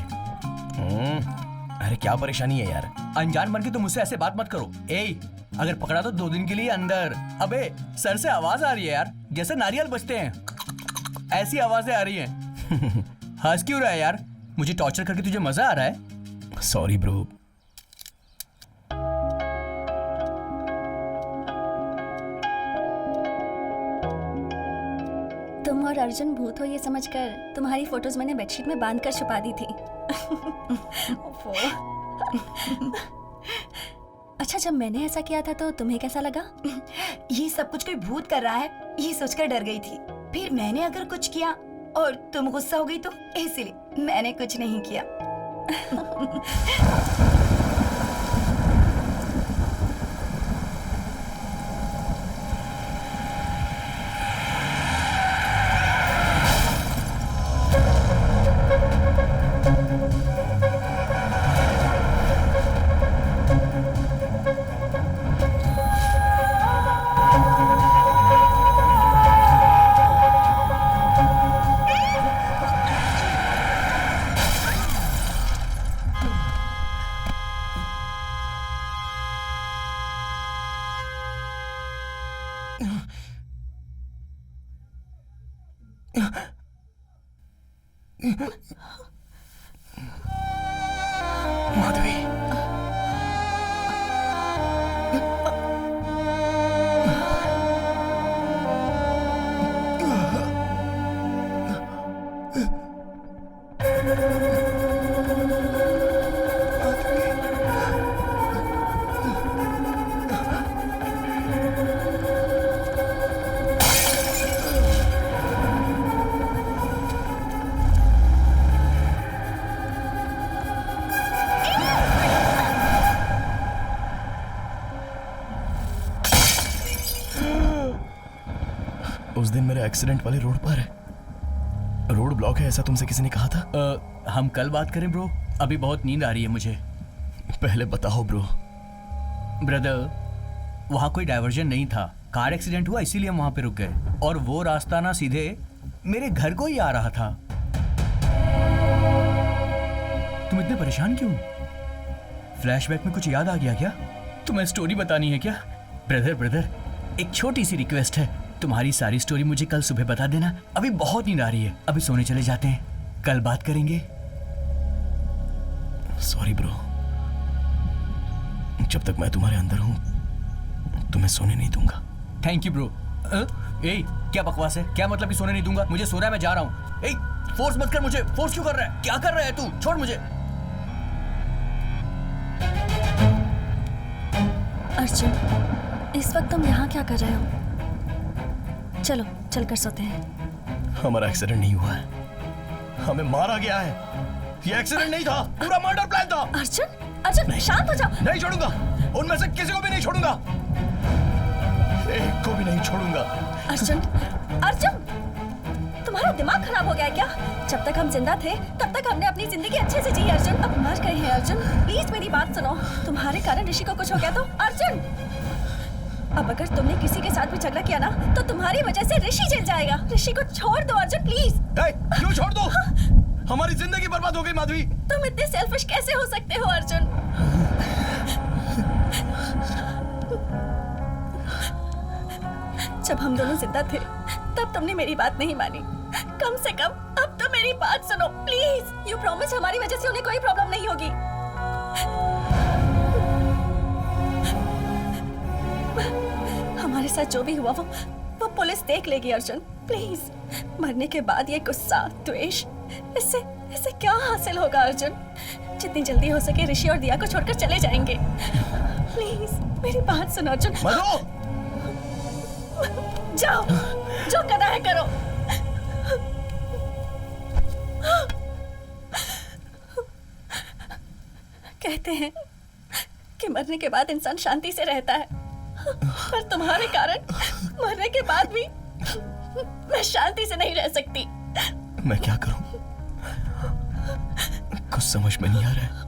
अरे क्या परेशानी है यार? अनजान बन के तुम मुझसे ऐसे बात मत करो। ए, अगर पकड़ा तो 2 दिन के लिए अंदर। अबे सर से आवाज आ रही है यार, जैसे नारियल बजते हैं, ऐसी आवाजें आ रही हैं। हंस क्यों रहा है यार? मुझे टॉर्चर करके तुझे मजा आ रहा है? Sorry bro. तुम और अर्जुन भूत हो ये समझकर तुम्हारी फोटोज मैंने बेडशीट में बांध कर छुपा दी थी। अच्छा, जब मैंने ऐसा किया था तो तुम्हें कैसा लगा? ये सब कुछ कोई भूत कर रहा है ये सोचकर डर गई थी। फिर मैंने अगर कुछ किया और तुम गुस्सा हो गई तो इसलिए मैंने कुछ नहीं किया। माधवी, उस दिन मेरे एक्सीडेंट वाले रोड पर है, रोड ब्लॉक है ऐसा तुमसे किसी ने कहा था? हम कल बात करें ब्रो, अभी बहुत नींद आ रही है मुझे। पहले बताओ ब्रो। ब्रदर, वहाँ कोई डाइवर्जन नहीं था, कार एक्सीडेंट हुआ इसीलिए हम वहाँ पे रुक गए, और वो रास्ता ना सीधे मेरे घर को ही आ रहा था। तुम इतने परेशान क्यों? फ्लैशबैक में कुछ याद आ गया क्या? तुम्हें स्टोरी बतानी है क्या? ब्रदर, एक छोटी सी रिक्वेस्ट है, तुम्हारी सारी स्टोरी मुझे कल सुबह बता देना। अभी बहुत नींद आ रही है, अभी सोने चले जाते हैं, कल बात करेंगे। सॉरी ब्रो, जब तक मैं तुम्हारे अंदर हूं तुम्हें सोने नहीं दूंगा। Thank you bro. ए, क्या बकवास है? क्या मतलब कि सोने नहीं दूंगा? मुझे सोना है, मैं जा रहा हूँ। ए, फोर्स मत कर मुझे। फोर्स क्यों कर रहा है? क्या कर रहा है तू? छोड़ मुझे। अर्जुन, इस वक्त तुम यहाँ क्या कर रहे हो? चलो चलकर सोते हैं। हमारा एक्सीडेंट नहीं हुआ है, हमें मारा गया है। ये एक्सीडेंट नहीं था, पूरा मर्डर प्लान था। अर्जुन, शांत हो जाओ। नहीं छोड़ूंगा, उनमें से किसी को भी नहीं छोड़ूंगा, एक को भी नहीं छोड़ूंगा। अर्जुन, तुम्हारा दिमाग खराब हो गया है क्या? जब तक हम जिंदा थे तब तक हमने अपनी जिंदगी अच्छे से जी अर्जुन, अब मर गए हैं अर्जुन। प्लीज मेरी बात सुनो, तुम्हारे कारण ऋषि को कुछ हो गया तो अर्जुन, अब अगर तुमने किसी के साथ भी झगड़ा किया ना तो तुम्हारी वजह से ऋषि जल जाएगा। ऋषि को छोड़ दो अर्जुन, प्लीज। क्यों छोड़ दो? हमारी जिंदगी बर्बाद हो गई माधवी। तुम इतने सेल्फिश कैसे हो सकते हो अर्जुन? जब हम दोनों जिंदा थे तब तुमने मेरी बात नहीं मानी, कम से कम अब तो मेरी बात सुनो प्लीज। यू प्रॉमिस हमारी वजह से उन्हें कोई प्रॉब्लम नहीं होगी। हमारे साथ जो भी हुआ वो पुलिस देख लेगी अर्जुन, प्लीज। मरने के बाद ये गुस्सा, द्वेष, इससे क्या हासिल होगा अर्जुन? जितनी जल्दी हो सके ऋषि और दिया को छोड़कर चले जाएंगे। प्लीज मेरी बात सुनो अर्जुन। जाओ, जो करना है करो। कहते हैं कि मरने के बाद इंसान शांति से रहता है, पर तुम्हारे कारण मरने के बाद भी मैं शांति से नहीं रह सकती। मैं क्या करूं? कुछ समझ में नहीं आ रहा है।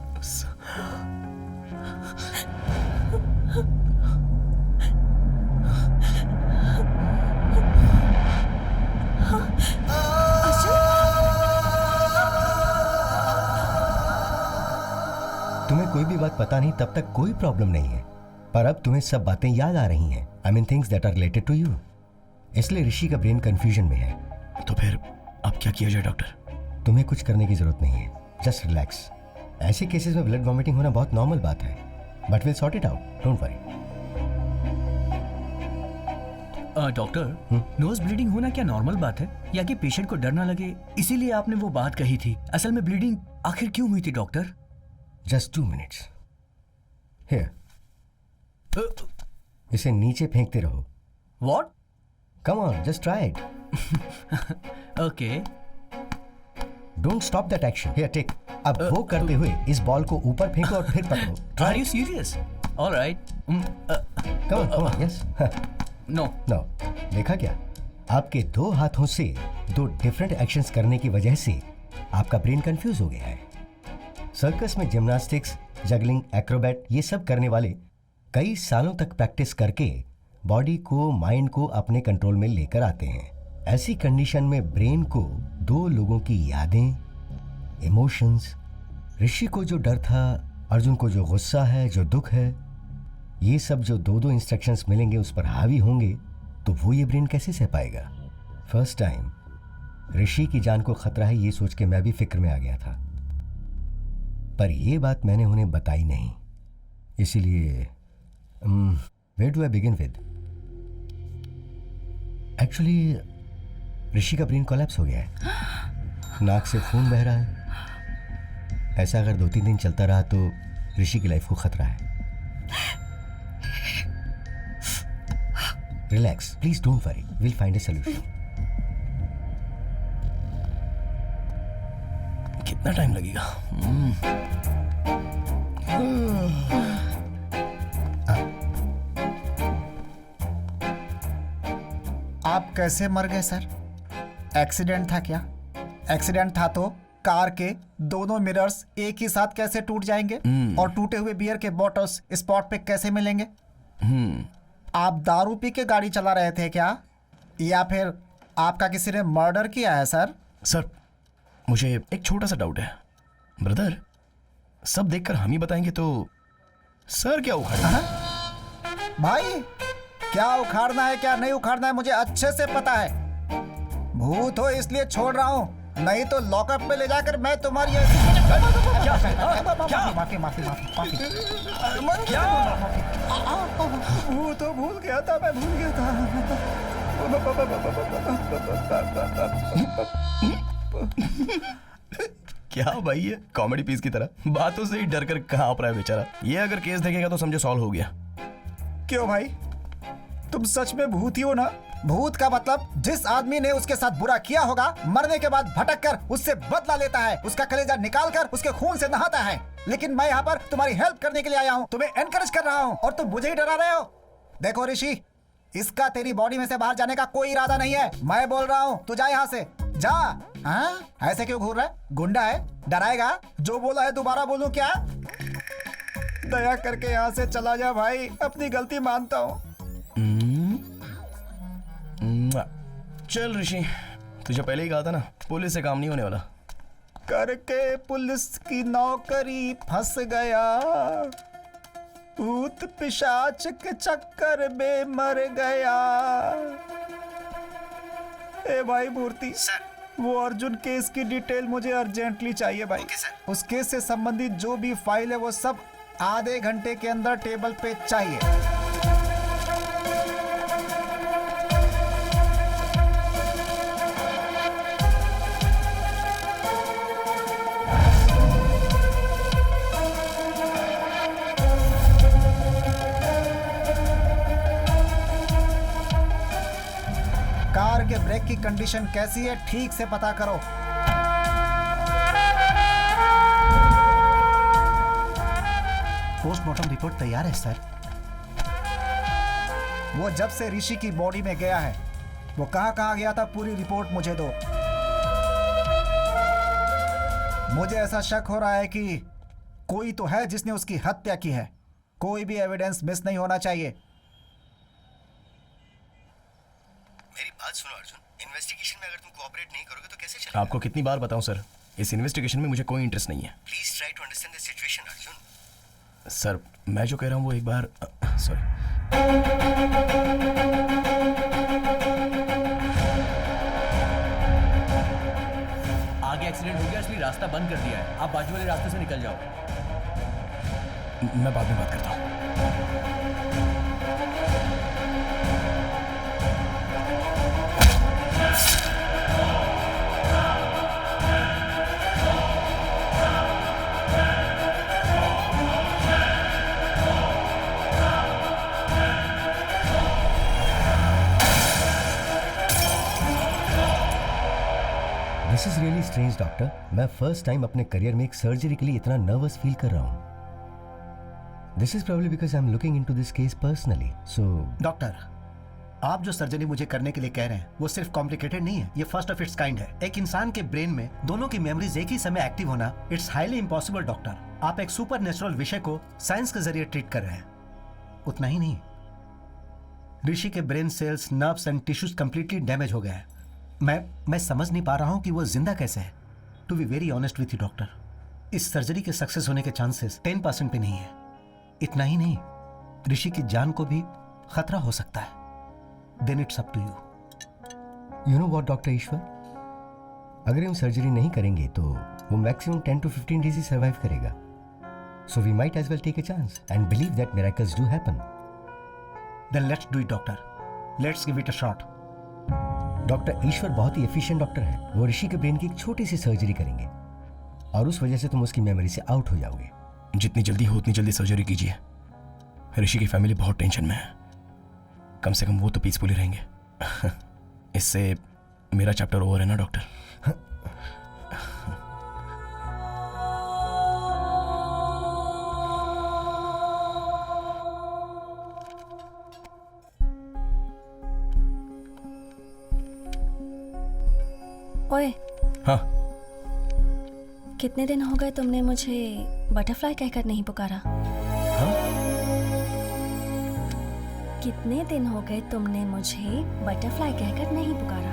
तुम्हें कोई भी बात पता नहीं तब तक कोई प्रॉब्लम नहीं है। पर अब तुम्हें सब बातें याद आ रही हैं। I mean things that are related to you. इसलिए ऋषि का ब्रेन कंफ्यूजन में है। तो फिर अब क्या किया जाए डॉक्टर? तुम्हें कुछ करने की जरूरत नहीं है, जस्ट रिलैक्स। ऐसे केसेस में ब्लड वॉमिटिंग होना बहुत नॉर्मल बात है, but will sort it out, don't worry. Doctor, nose bleeding होना क्या नॉर्मल बात है, या कि पेशेंट को डर ना लगे इसीलिए आपने वो बात कही थी? असल में ब्लीडिंग आखिर क्यों हुई थी डॉक्टर? Just 2 minutes. हियर, इसे नीचे फेंकते रहो। What? Come on, just try it. Okay. Don't stop that action. Here, take. अब वो करते हुए इस बॉल को ऊपर फेंको और फिर पकड़ो। Are you serious? Alright. Come on, yes. No no, देखा क्या? आपके 2 हाथों से 2 डिफरेंट एक्शंस करने की वजह से आपका ब्रेन कंफ्यूज हो गया है। सर्कस में जिम्नास्टिक्स, जगलिंग, एक्रोबैट ये सब करने वाले कई सालों तक प्रैक्टिस करके बॉडी को, माइंड को अपने कंट्रोल में लेकर आते हैं। ऐसी कंडीशन में ब्रेन को 2 लोगों की यादें, इमोशंस, ऋषि को जो डर था, अर्जुन को जो गुस्सा है, जो दुख है, ये सब जो 2-2 इंस्ट्रक्शंस मिलेंगे उस पर हावी होंगे, तो वो ये ब्रेन कैसे सह पाएगा? फर्स्ट टाइम ऋषि की जान को खतरा है ये सोच के मैं भी फिक्र में आ गया था, पर ये बात मैंने उन्हें बताई नहीं। इसीलिए where do I begin with? Actually Rishi का ब्रेन कोलैप्स हो गया है, नाक से खून बह रहा है। ऐसा अगर 2-3 दिन चलता रहा तो ऋषि की लाइफ को खतरा है। Relax please, don't worry, will find A solution. कितना टाइम लगेगा? आप कैसे मर गए सर? एक्सीडेंट था क्या? एक्सीडेंट था तो कार के दोनों मिरर्स एक ही साथ कैसे टूट जाएंगे? और टूटे हुए बियर के बॉटल्स स्पॉट पे कैसे मिलेंगे? आप दारू पी के गाड़ी चला रहे थे क्या, या फिर आपका किसी ने मर्डर किया है सर? सर, मुझे एक छोटा सा डाउट है। ब्रदर, सब देखकर हम ही बताएंगे तो सर क्या उखाड़ेंगे? भाई, क्या उखाड़ना है क्या नहीं उखाड़ना है मुझे अच्छे से पता है। भूत हो इसलिए छोड़ रहा हूँ, नहीं तो लॉकअप में ले जाकर मैं तुम्हारी माफी माफी माफी माफी। भूत हो, भूल गया था, मैं भूल गया था। क्या भाई है कॉमेडी पीस की तरह, बातों से ही डर कर कांप रहा है बेचारा। ये अगर केस देखेगा तो समझो सॉल्व हो गया। क्यों भाई, तुम सच में भूत ही हो ना? भूत का मतलब जिस आदमी ने उसके साथ बुरा किया होगा, मरने के बाद भटक कर उससे बदला लेता है, उसका कलेजा निकाल कर उसके खून से नहाता है। लेकिन मैं यहाँ पर तुम्हारी हेल्प करने के लिए आया हूँ, तुम्हें एनकरेज कर रहा हूँ, और तुम मुझे ही डरा रहे हो। देखो ऋषि, इसका तेरी बॉडी में से बाहर जाने का कोई इरादा नहीं है। मैं बोल रहा हूँ, तू जा यहाँ से, जा। हाँ, ऐसे क्यों घूर रहा है? गुंडा है, डराएगा? जो बोला है दोबारा बोलूं क्या? दया करके यहाँ से चला जा भाई, अपनी गलती मानता हूँ। चल ऋषि, तुझे पहले ही कहा था ना, पुलिस से काम नहीं होने वाला। करके पुलिस की नौकरी फंस गया, भूत पिशाच के चक्कर में मर गया। ए भाई मूर्ति, वो अर्जुन केस की डिटेल मुझे अर्जेंटली चाहिए भाई। उस केस से संबंधित जो भी फाइल है वो सब आधे घंटे के अंदर टेबल पे चाहिए। कार के ब्रेक की कंडीशन कैसी है ठीक से पता करो। पोस्टमार्टम रिपोर्ट तैयार है सर। वो जब से ऋषि की बॉडी में गया है, वो कहां कहां गया था, पूरी रिपोर्ट मुझे दो। मुझे ऐसा शक हो रहा है कि कोई तो है जिसने उसकी हत्या की है। कोई भी एविडेंस मिस नहीं होना चाहिए। मेरी बात सुनो अर्जुन, इन्वेस्टिगेशन में अगर तुम कोऑपरेट नहीं करोगे तो कैसे चलेगा? आपको कितनी बार बताऊं सर, इस इन्वेस्टिगेशन में मुझे कोई इंटरेस्ट नहीं है। Please try to understand the situation Arjun. Sir मैं जो कह रहा हूँ वो एक बार सॉरी आगे एक्सीडेंट हो गया इसलिए रास्ता बंद कर दिया है, आप बाजू वाले रास्ते से निकल जाओ। मैं बाद में बात करता हूँ। This is really strange doctor. मैं फर्स्ट टाइम अपने करियर में एक सर्जरी के लिए इतना नर्वस फील कर रहा हूँ। This is probably because I am looking into this case personally. So doctor, आप जो सर्जरी मुझे करने के लिए कह रहे हैं वो सिर्फ कॉम्प्लिकेटेड नहीं है, ये फर्स्ट ऑफ इट्स काइंड है। एक इंसान के ब्रेन में दोनों की मेमोरीज एक ही समय एक्टिव होना, इट्स हाईली इम्पॉसिबल डॉक्टर। आप एक सुपर नेचुरल विषय को साइंस के जरिए ट्रीट कर रहे हैं। उतना ही नहीं, ऋषि के brain cells, nerves and tissues completely damage हो गए हैं। मैं समझ नहीं पा रहा हूं कि वो जिंदा कैसे है। To be very honest with you doctor, इस सर्जरी के सक्सेस होने के चांसेस 10% पे नहीं है। इतना ही नहीं, ऋषि की जान को भी खतरा हो सकता है। Then it's up to you. You know what doctor Ishwar, अगर हम सर्जरी नहीं करेंगे तो वो मैक्सिमम 10 to 15 डेज ही सर्वाइव करेगा। So we might as well take a chance and believe that miracles do happen. Then let's do it doctor, let's give it a shot. Doctor Ishwar बहुत ही एफिशिएंट डॉक्टर है। वो ऋषि के brain की एक छोटी सी सर्जरी करेंगे और उस वजह से तुम उसकी मेमोरी से आउट हो जाओगे। जितनी जल्दी हो उतनी जल्दी सर्जरी कीजिए। ऋषि की फैमिली बहुत टेंशन में है, कम से कम वो तो पीसफुली रहेंगे। इससे मेरा चैप्टर ओवर है ना डॉक्टर। ओए, हाँ कितने दिन हो गए तुमने मुझे बटरफ्लाई कहकर नहीं पुकारा? हाँ कितने दिन हो गए तुमने मुझे बटरफ्लाई कहकर नहीं पुकारा?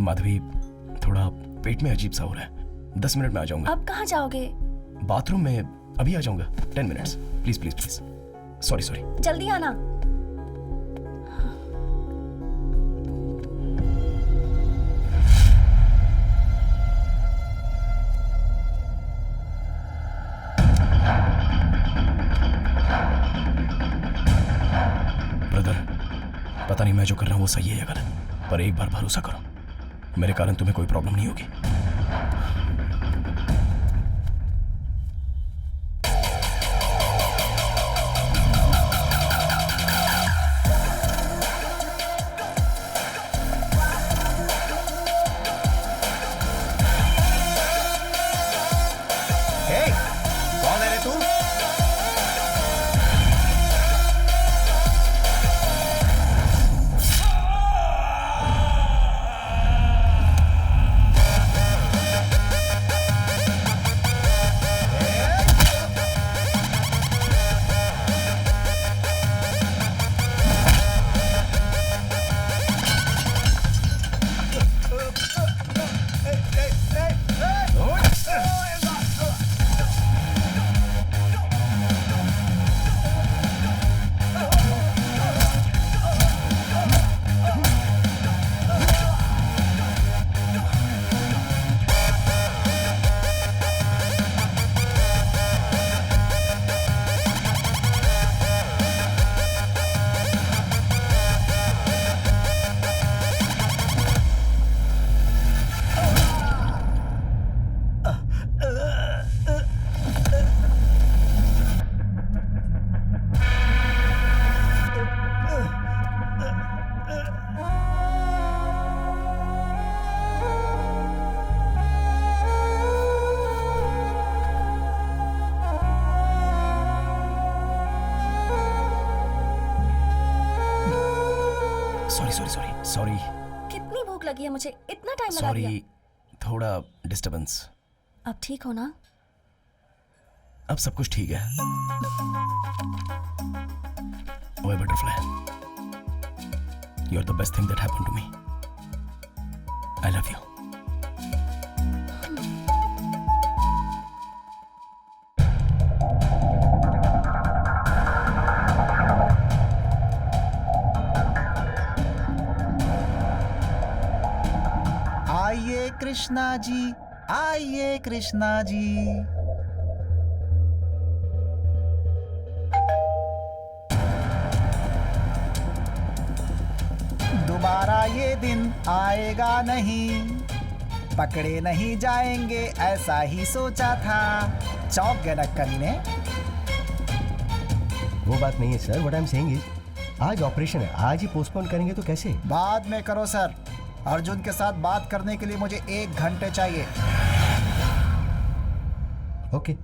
माधवी, थोड़ा पेट में अजीब सा हो रहा है। 10 मिनट में आ जाऊंगा। अब कहाँ जाओगे? बाथरूम में अभी आ जाऊंगा। 10 minutes please please please. Sorry sorry. जल्दी आना। ब्रदर, पता नहीं मैं जो कर रहा हूँ वो सही है या गलत, पर एक बार भरोसा करो, मेरे कारण तुम्हें कोई प्रॉब्लम नहीं होगी। कौन है रे तू? सॉरी कितनी भूख लगी है मुझे, इतना टाइम लगा दिया। सॉरी, थोड़ा डिस्टरबेंस। अब ठीक हो ना? अब सब कुछ ठीक है। ओए butterfly, you are the best thing that happened to me. I love you. आइए कृष्णा जी, आइए कृष्णा जी। दोबारा ये दिन आएगा नहीं, पकड़े नहीं जाएंगे ऐसा ही सोचा था। चौंक गए ना कमीने। वो बात नहीं है sir, what I am saying is आज ऑपरेशन है, आज ही पोस्टपोन करेंगे तो कैसे? बाद में करो सर। अर्जुन के साथ बात करने के लिए मुझे 1 घंटे चाहिए। ओके।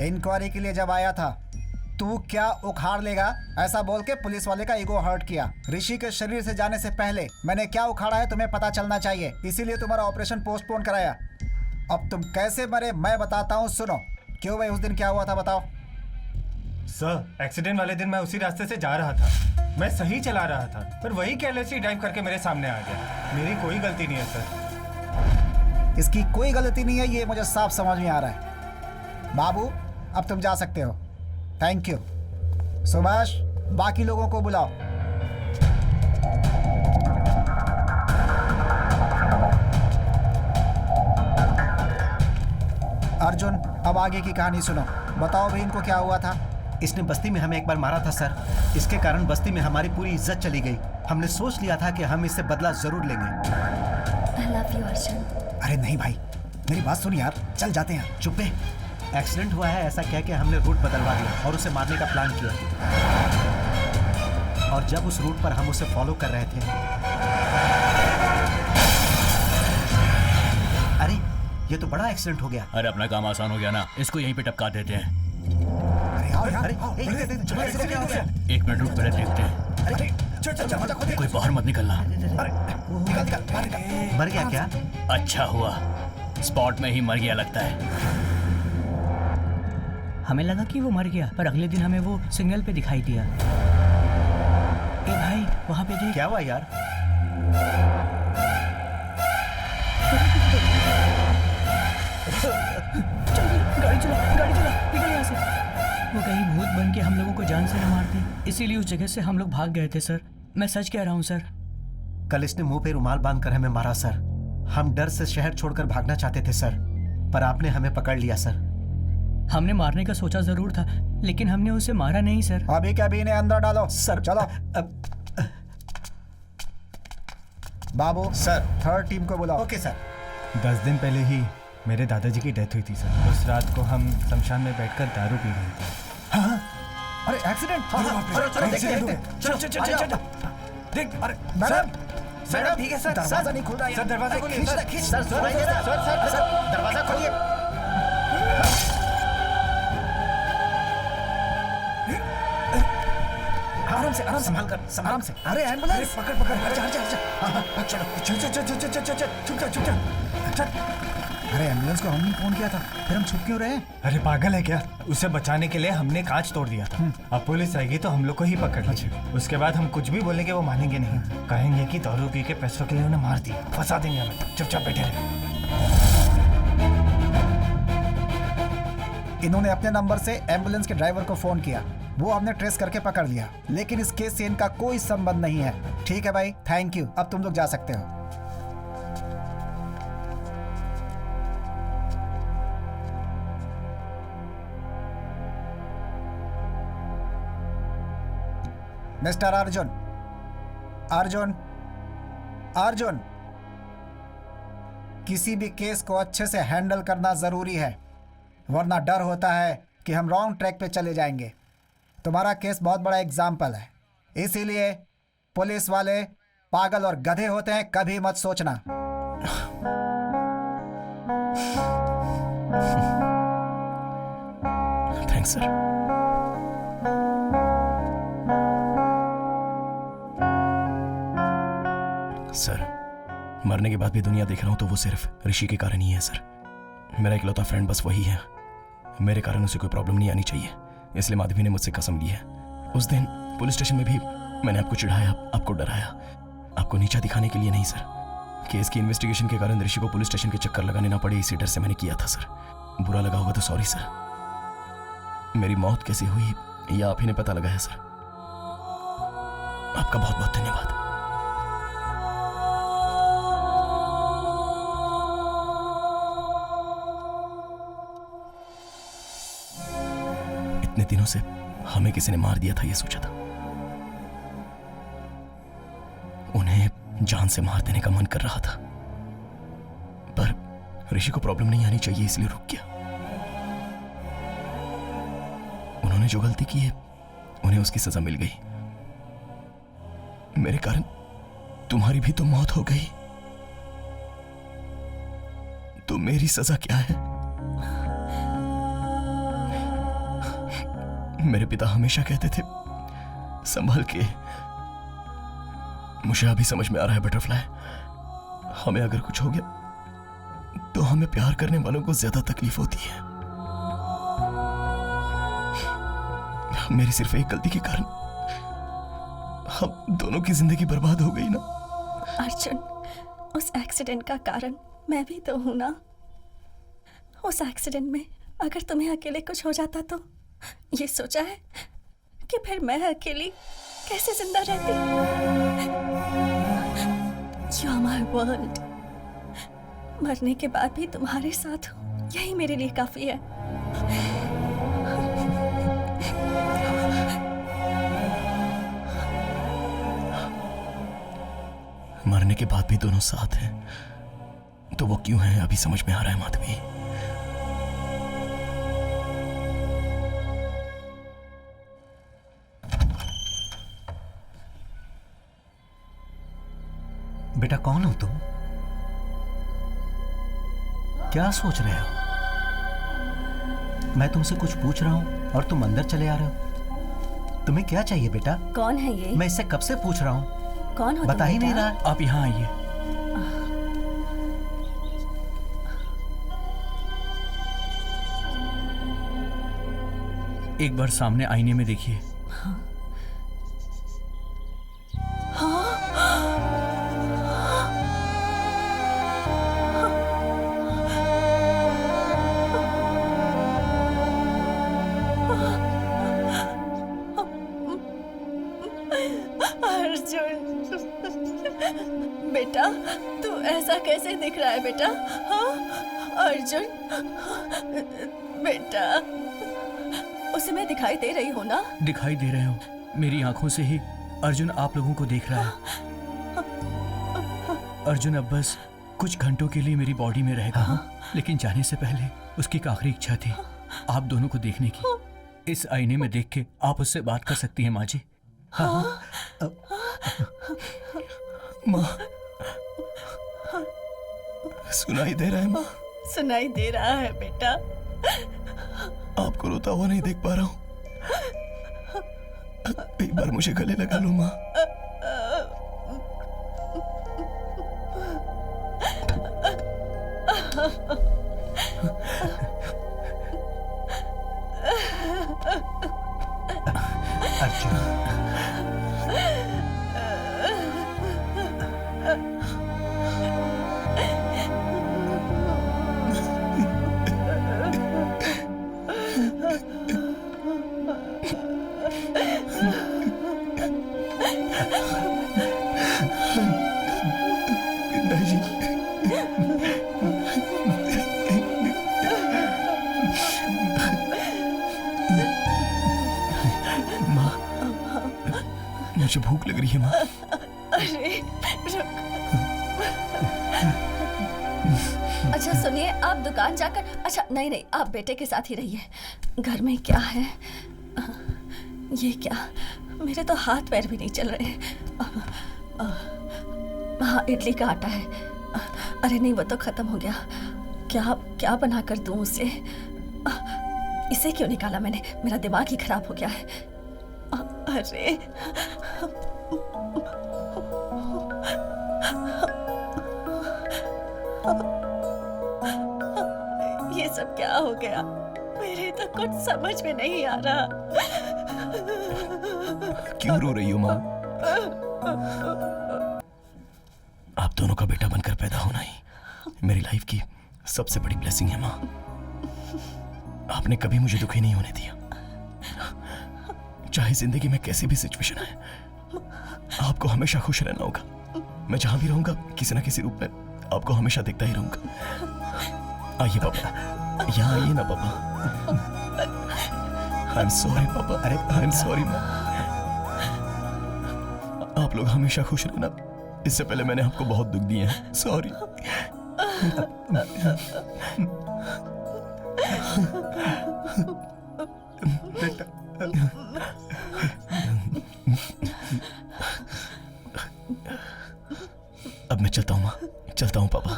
इंक्वायरी के लिए जब आया था, तू क्या उखाड़ लेगा ऐसा बोल के पुलिस वाले का ईगो हर्ट किया। ऋषि के शरीर से जाने से पहले मैंने क्या उखाड़ा है तुम्हें पता चलना चाहिए, इसीलिए तुम्हारा ऑपरेशन पोस्टपोन कराया। अब तुम कैसे मरे मैं बताता हूँ, सुनो। क्यों भाई, उस दिन क्या हुआ था बताओ। सर, एक्सीडेंट वाले दिन मैं उसी रास्ते से जा रहा था। मैं सही चला रहा था, पर वही केयरलेसली ड्राइव करके मेरे सामने आ गया। मेरी कोई गलती नहीं है सर। इसकी कोई गलती नहीं है, ये मुझे साफ समझ में आ रहा है। बाबू अब तुम जा सकते हो। Thank you. सुभाष, बाकी लोगों को बुलाओ। अर्जुन, अब आगे की कहानी सुनो। बताओ भाई, इनको क्या हुआ था? इसने बस्ती में हमें एक बार मारा था सर। इसके कारण बस्ती में हमारी पूरी इज्जत चली गई। हमने सोच लिया था कि हम इससे बदला जरूर लेंगे। I love you, Arjun. अरे नहीं भाई, मेरी बात सुन यार, चल जाते हैं। चुप है। एक्सीडेंट हुआ है ऐसा कह के हमने रूट बदलवा दिया और उसे मारने का प्लान किया। और जब उस रूट पर हम उसे फॉलो कर रहे थे, अरे ये तो बड़ा एक्सीडेंट हो गया। अरे अपना काम आसान हो गया ना, इसको यहीं पे टपका देते हैं। अरे आओ यार, क्या हो गया? 1 मिनट रुक, पहले देखते हैं। कोई बाहर मत निकलना। मर गया क्या? अच्छा हुआ, स्पॉट में ही मर गया लगता है। हमें लगा कि वो मर गया, पर अगले दिन हमें वो सिग्नल पे दिखाई दिया। ए भाई, वहाँ पे देख। क्या हुआ यार? गाड़ी चला, निकल यहाँ से। वो कहीं भूत बन के हम लोगों को जान से न मार दे, इसीलिए उस जगह से हम लोग भाग गए थे सर। मैं सच कह रहा हूँ सर। कल इसने मुंह पे रुमाल बांधकर हमें मारा सर। हम डर से शहर छोड़कर भागना चाहते थे सर, पर आपने हमें पकड़ लिया सर। हमने मारने का सोचा जरूर था, लेकिन हमने उसे मारा नहीं सर। अभी कैबिन अंदर डालो सर चलो। बाबू सर। 3rd टीम को बुलाओ। Okay sir. 10 दिन पहले ही मेरे दादाजी की डेथ हुई थी सर। उस रात को हम शमशान में बैठकर दारू पी रहे थे। अरे एक्सीडेंट। चलो देख, अरे मैडम, मैडम ठीक है सर। दरवाजा नहीं खुल रहा सर, दरवाजा खोलिए सर। सर सुनाई दे रहा है? सर दरवाजा खोलिए। आराम से, संभाल कर, आराम से। अरे एम्बुलेंस पकड़ चलो। अरे एम्बुलेंस को हमने फोन किया था, फिर हम छुप क्यों रहे? अरे पागल है क्या? उसे बचाने के लिए हमने कांच तोड़ दिया था। अब पुलिस आएगी तो हम लोग को ही पकड़ लेगी। उसके बाद हम कुछ भी बोलेंगे वो मानेंगे नहीं, कहेंगे कि दारू पी के पैसों के लिए उन्हें मार दिया। फंसा देंगे हमें। चुपचाप बैठे रहे। इन्होंने अपने नंबर से एम्बुलेंस के ड्राइवर को फोन किया, वो हमने ट्रेस करके पकड़ लिया, लेकिन इस केस से इनका कोई संबंध नहीं है। ठीक है भाई, थैंक यू। अब तुम लोग जा सकते हो। मिस्टर अर्जुन, अर्जुन, अर्जुन, किसी भी केस को अच्छे से हैंडल करना जरूरी है, वरना डर होता है कि हम रॉन्ग ट्रैक पे चले जाएंगे। तुम्हारा केस बहुत बड़ा एग्जाम्पल है, इसीलिए पुलिस वाले पागल और गधे होते हैं, कभी मत सोचना। Thanks sir. सर, मरने के बाद भी दुनिया देख रहा हूं तो वो सिर्फ ऋषि के कारण ही है सर। मेरा इकलौता फ्रेंड बस वही है, मेरे कारण उसे कोई प्रॉब्लम नहीं आनी चाहिए, इसलिए माधवी ने मुझसे कसम ली है। उस दिन पुलिस स्टेशन में भी मैंने आपको चिढ़ाया, आपको डराया, आपको नीचा दिखाने के लिए नहीं सर। केस की इन्वेस्टिगेशन के कारण ऋषि को पुलिस स्टेशन के चक्कर लगाने ना पड़े, इसी डर से मैंने किया था सर। बुरा लगा होगा तो सॉरी सर। मेरी मौत कैसे हुई ये आप ही ने पता लगाया सर। आपका बहुत बहुत धन्यवाद। इतने दिनों से हमें किसी ने मार दिया था ये सोचा था, उन्हें जान से मार देने का मन कर रहा था, पर ऋषि को प्रॉब्लम नहीं आनी चाहिए इसलिए रुक गया। उन्होंने जो गलती की है उन्हें उसकी सजा मिल गई। मेरे कारण तुम्हारी भी तो मौत हो गई, तो मेरी सजा क्या है? मेरे पिता हमेशा कहते थे संभल के। मुझे अभी समझ में आ रहा है बटरफ्लाई, हमें अगर कुछ हो गया तो हमें प्यार करने वालों को ज्यादा तकलीफ होती है। मेरी सिर्फ एक गलती के कारण हम दोनों की जिंदगी बर्बाद हो गई ना। अर्जुन, उस एक्सीडेंट का कारण मैं भी तो हूं ना। उस एक्सीडेंट में अगर तुम्हें अकेले कुछ हो जाता तो ये सोचा है कि फिर मैं अकेली कैसे जिंदा रहती? You are my world। मरने के बाद भी तुम्हारे साथ हूं, यही मेरे लिए काफी है। मरने के बाद भी दोनों साथ हैं, तो वो क्यों है अभी समझ में आ रहा है माधवी। बेटा कौन हो तुम? क्या सोच रहे हो? मैं तुमसे कुछ पूछ रहा हूं और तुम अंदर चले आ रहे हो। तुम्हें क्या चाहिए बेटा? कौन है ये? मैं इससे कब से पूछ रहा हूं, कौन हो बता तुम ही नहीं बेटा? रहा। आप यहाँ आइए। एक बार सामने आईने में देखिए। अर्जुन बेटा, तू ऐसा कैसे दिख रहा है बेटा? हाँ अर्जुन बेटा, उसे मैं दिखाई दे रही हूँ ना? दिखाई दे रहे हो, मेरी आंखों से ही अर्जुन आप लोगों को देख रहा है। अर्जुन अब बस कुछ घंटों के लिए मेरी बॉडी में रहेगा, लेकिन जाने से पहले उसकी एक आखिरी इच्छा थी आप दोनों को देखने की। इस आईने में देख के आप उससे बात कर सकती हैं माँ जी। हाँ। माँ, सुनाई दे रहा है माँ? सुनाई दे रहा है बेटा। आपको रोता हुआ नहीं देख पा रहा हूँ, एक बार मुझे गले लगा लो माँ। अर्जुन, पिताजी, माँ, मुझे भूख लग रही है माँ। अरे अच्छा सुनिए, आप दुकान जाकर, अच्छा नहीं नहीं, आप बेटे के साथ ही रहिए। घर में क्या है? ये क्या, मेरे तो हाथ पैर भी नहीं चल रहे। हाँ, इडली का आटा है। अरे नहीं, वो तो खत्म हो गया। क्या क्या बना कर दूं उसे? इसे क्यों निकाला मैंने? मेरा दिमाग ही खराब हो गया है। अरे ये सब क्या हो गया? मेरे तो कुछ समझ में नहीं आ रहा। क्यों रो रही हो माँ? आप दोनों का बेटा बनकर पैदा होना ही मेरी लाइफ की सबसे बड़ी ब्लेसिंग है माँ। आपने कभी मुझे दुखी नहीं होने दिया। चाहे जिंदगी में कैसी भी सिचुएशन आए, आपको हमेशा खुश रहना होगा। मैं जहां भी रहूंगा किसी ना किसी रूप में आपको हमेशा दिखता ही रहूंगा। आइए पापा, यहाँ आइए ना पापा। आई एम सॉरी पापा, अरे आई एम सॉरी मैम। आप लोग हमेशा खुश रहना। इससे पहले मैंने आपको बहुत दुख दिए हैं, सॉरी। अब मैं चलता हूँ माँ, चलता हूँ पापा।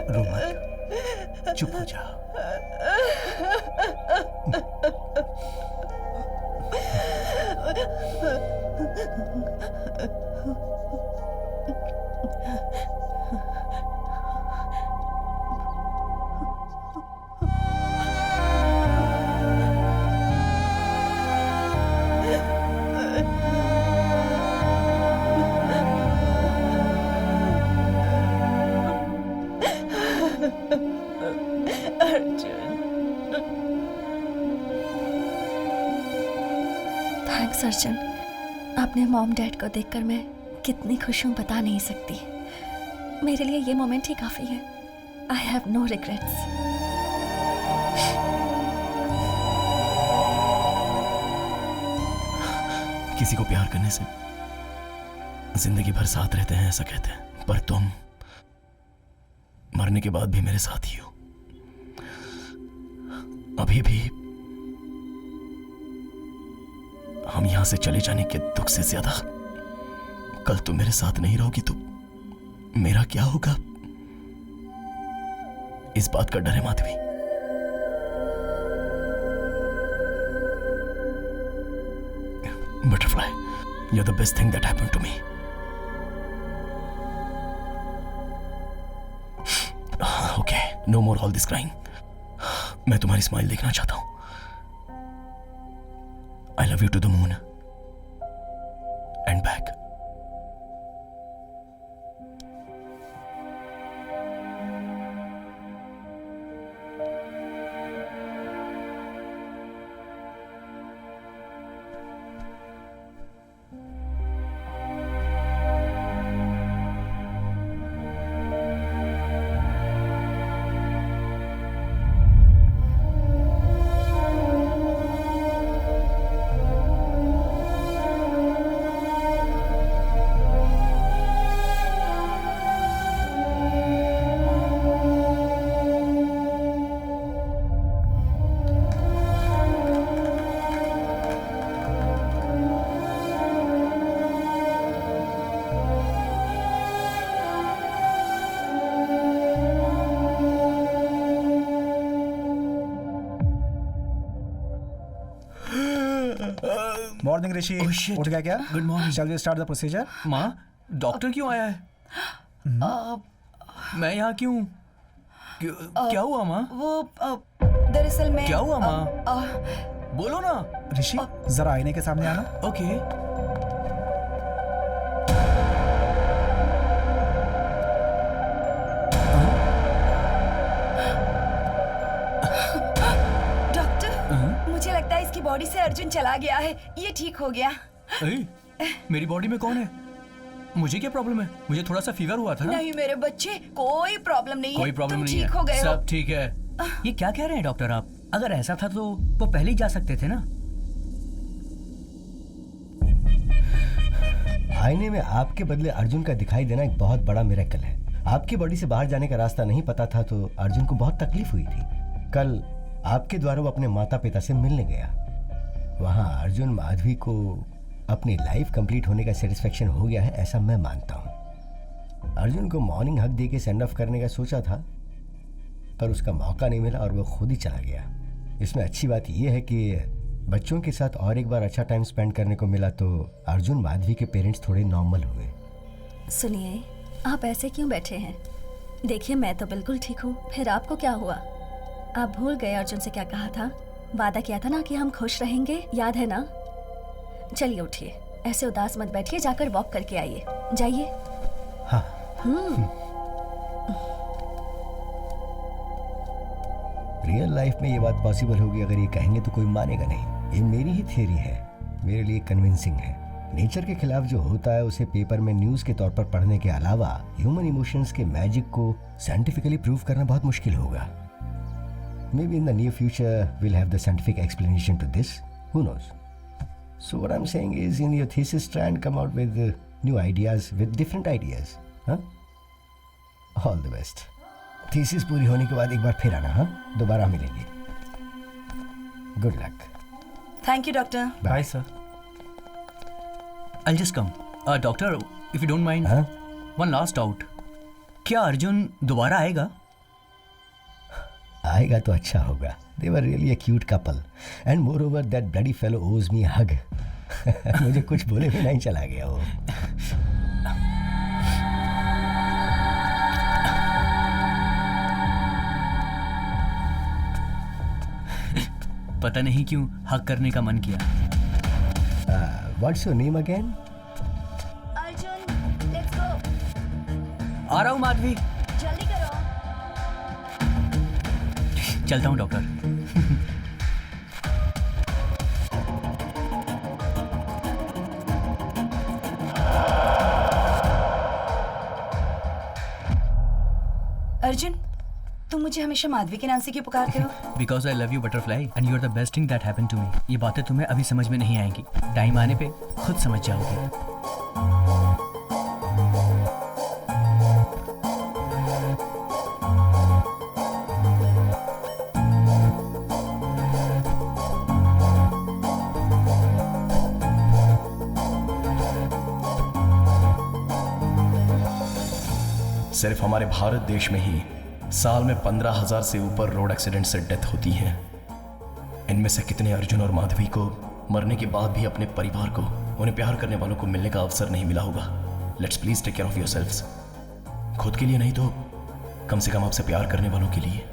रो मत, चुप हो जा। थैंक्स अर्जुन। अपने मॉम डैड को देखकर मैं कितनी खुश हूँ बता नहीं सकती। मेरे लिए ये मोमेंट ही काफी है। I have no regrets. किसी को प्यार करने से जिंदगी भर साथ रहते हैं ऐसा कहते हैं, पर तुम मरने के बाद भी मेरे साथ ही हो। अभी भी हम यहां से चले जाने के दुख से ज्यादा कल तुम मेरे साथ नहीं रहोगी तो मेरा क्या होगा, इस बात का डर है Madhavi. Butterfly, you're the best thing that happened to me. Okay, no more all this crying. मैं तुम्हारी स्माइल देखना चाहता हूं। I love you to the moon and back. Morning Rishi, Oh, shit. उठ गया क्या? Good morning. Shall we start the procedure? माँ, doctor क्यों आया है? मैं यहाँ क्यों? क्या हुआ माँ? वो दरअसल मैं क्या हुआ माँ? बोलो ना। ऋषि, जरा आईने के सामने आना। ओके। डॉक्टर, मुझे लगता है इसकी बॉडी से अर्जुन चला गया है। ये ठीक हो गया। मेरी बॉडी में कौन है? मुझे क्या प्रॉब्लम है? मुझे थोड़ा सा फीवर हुआ था ना। नहीं मेरे बच्चे, कोई प्रॉब्लम नहीं है। कोई प्रॉब्लम तुम नहीं है। ठीक हो गए हो। सब ठीक है। ये क्या कह रहे हैं डॉक्टर आप? अगर ऐसा था तो वो पहले ही जा सकते थे ना। आईने में आपके बदले अर्जुन का दिखाई देना एक बहुत बड़ा मिरेकल है। आपकी बॉडी से बाहर जाने का रास्ता नहीं पता था तो अर्जुन को बहुत तकलीफ हुई थी। कल आपके द्वारा वो अपने माता पिता से मिलने गया। वहां अर्जुन माधवी को अपनी लाइफ कंप्लीट होने का सेटिस्फेक्शन हो गया है ऐसा मैं मानता हूं। अर्जुन को मॉर्निंग हक दे के सेंड ऑफ करने का सोचा था पर उसका मौका नहीं मिला और वो खुद ही चला गया। इसमें अच्छी बात यह है कि बच्चों के साथ और एक बार अच्छा टाइम स्पेंड करने को मिला तो अर्जुन माधवी के पेरेंट्स थोड़े नॉर्मल हुए। सुनिए, आप ऐसे क्यों बैठे हैं? देखिए मैं तो बिल्कुल ठीक हूँ। फिर आपको क्या हुआ? आप भूल गए अर्जुन से क्या कहा था? वादा किया था ना कि हम खुश रहेंगे, याद है ना? चलिए उठिए। ऐसे उदास मत बैठिए, जाकर वॉक करके आइए। जाइए। हाँ। रियल लाइफ में ये बात पॉसिबल होगी अगर ये कहेंगे तो कोई मानेगा नहीं। ये मेरी ही थियरी है, मेरे लिए कन्विंसिंग है। नेचर के खिलाफ जो होता है उसे पेपर में न्यूज के तौर पर पढ़ने के अलावा ह्यूमन इमोशंस के मैजिक को साइंटिफिकली प्रूव करना बहुत मुश्किल होगा। May be in the near future we'll have the scientific explanation to this. Who knows? So what I'm saying is, in your thesis, try and come out with new ideas, with different ideas. Huh? All the best. Thesis पूरी होने के बाद एक बार फिर आना, हाँ? दोबारा मिलेंगे। Good luck. Thank you doctor. Bye sir. I'll just come. Doctor, if you don't mind, हाँ? one last doubt. क्या अर्जुन दोबारा आएगा? आएगा तो अच्छा होगा। They were really a cute couple. And moreover, that bloody fellow owes me a hug. मुझे कुछ बोले भी नहीं चला गया वो। पता नहीं क्यों हक करने का मन किया। What's your name again? Arjun, let's go. आ रहा हूँ माधवी। जल्दी करो। चलता हूँ डॉक्टर। अर्जुन, तुम मुझे हमेशा माधवी के नाम से क्यों पुकारते हो? Because I love you butterfly and you are the best thing that happened to me. ये बातें तुम्हें अभी समझ में नहीं आएंगी, टाइम आने पे खुद समझ जाओगे। सिर्फ हमारे भारत देश में ही साल में 15,000 से ऊपर रोड एक्सीडेंट से डेथ होती है। इनमें से कितने अर्जुन और माधवी को मरने के बाद भी अपने परिवार को, उन्हें प्यार करने वालों को मिलने का अवसर नहीं मिला होगा। Let's please take care of yourselves. खुद के लिए नहीं तो कम से कम आपसे प्यार करने वालों के लिए।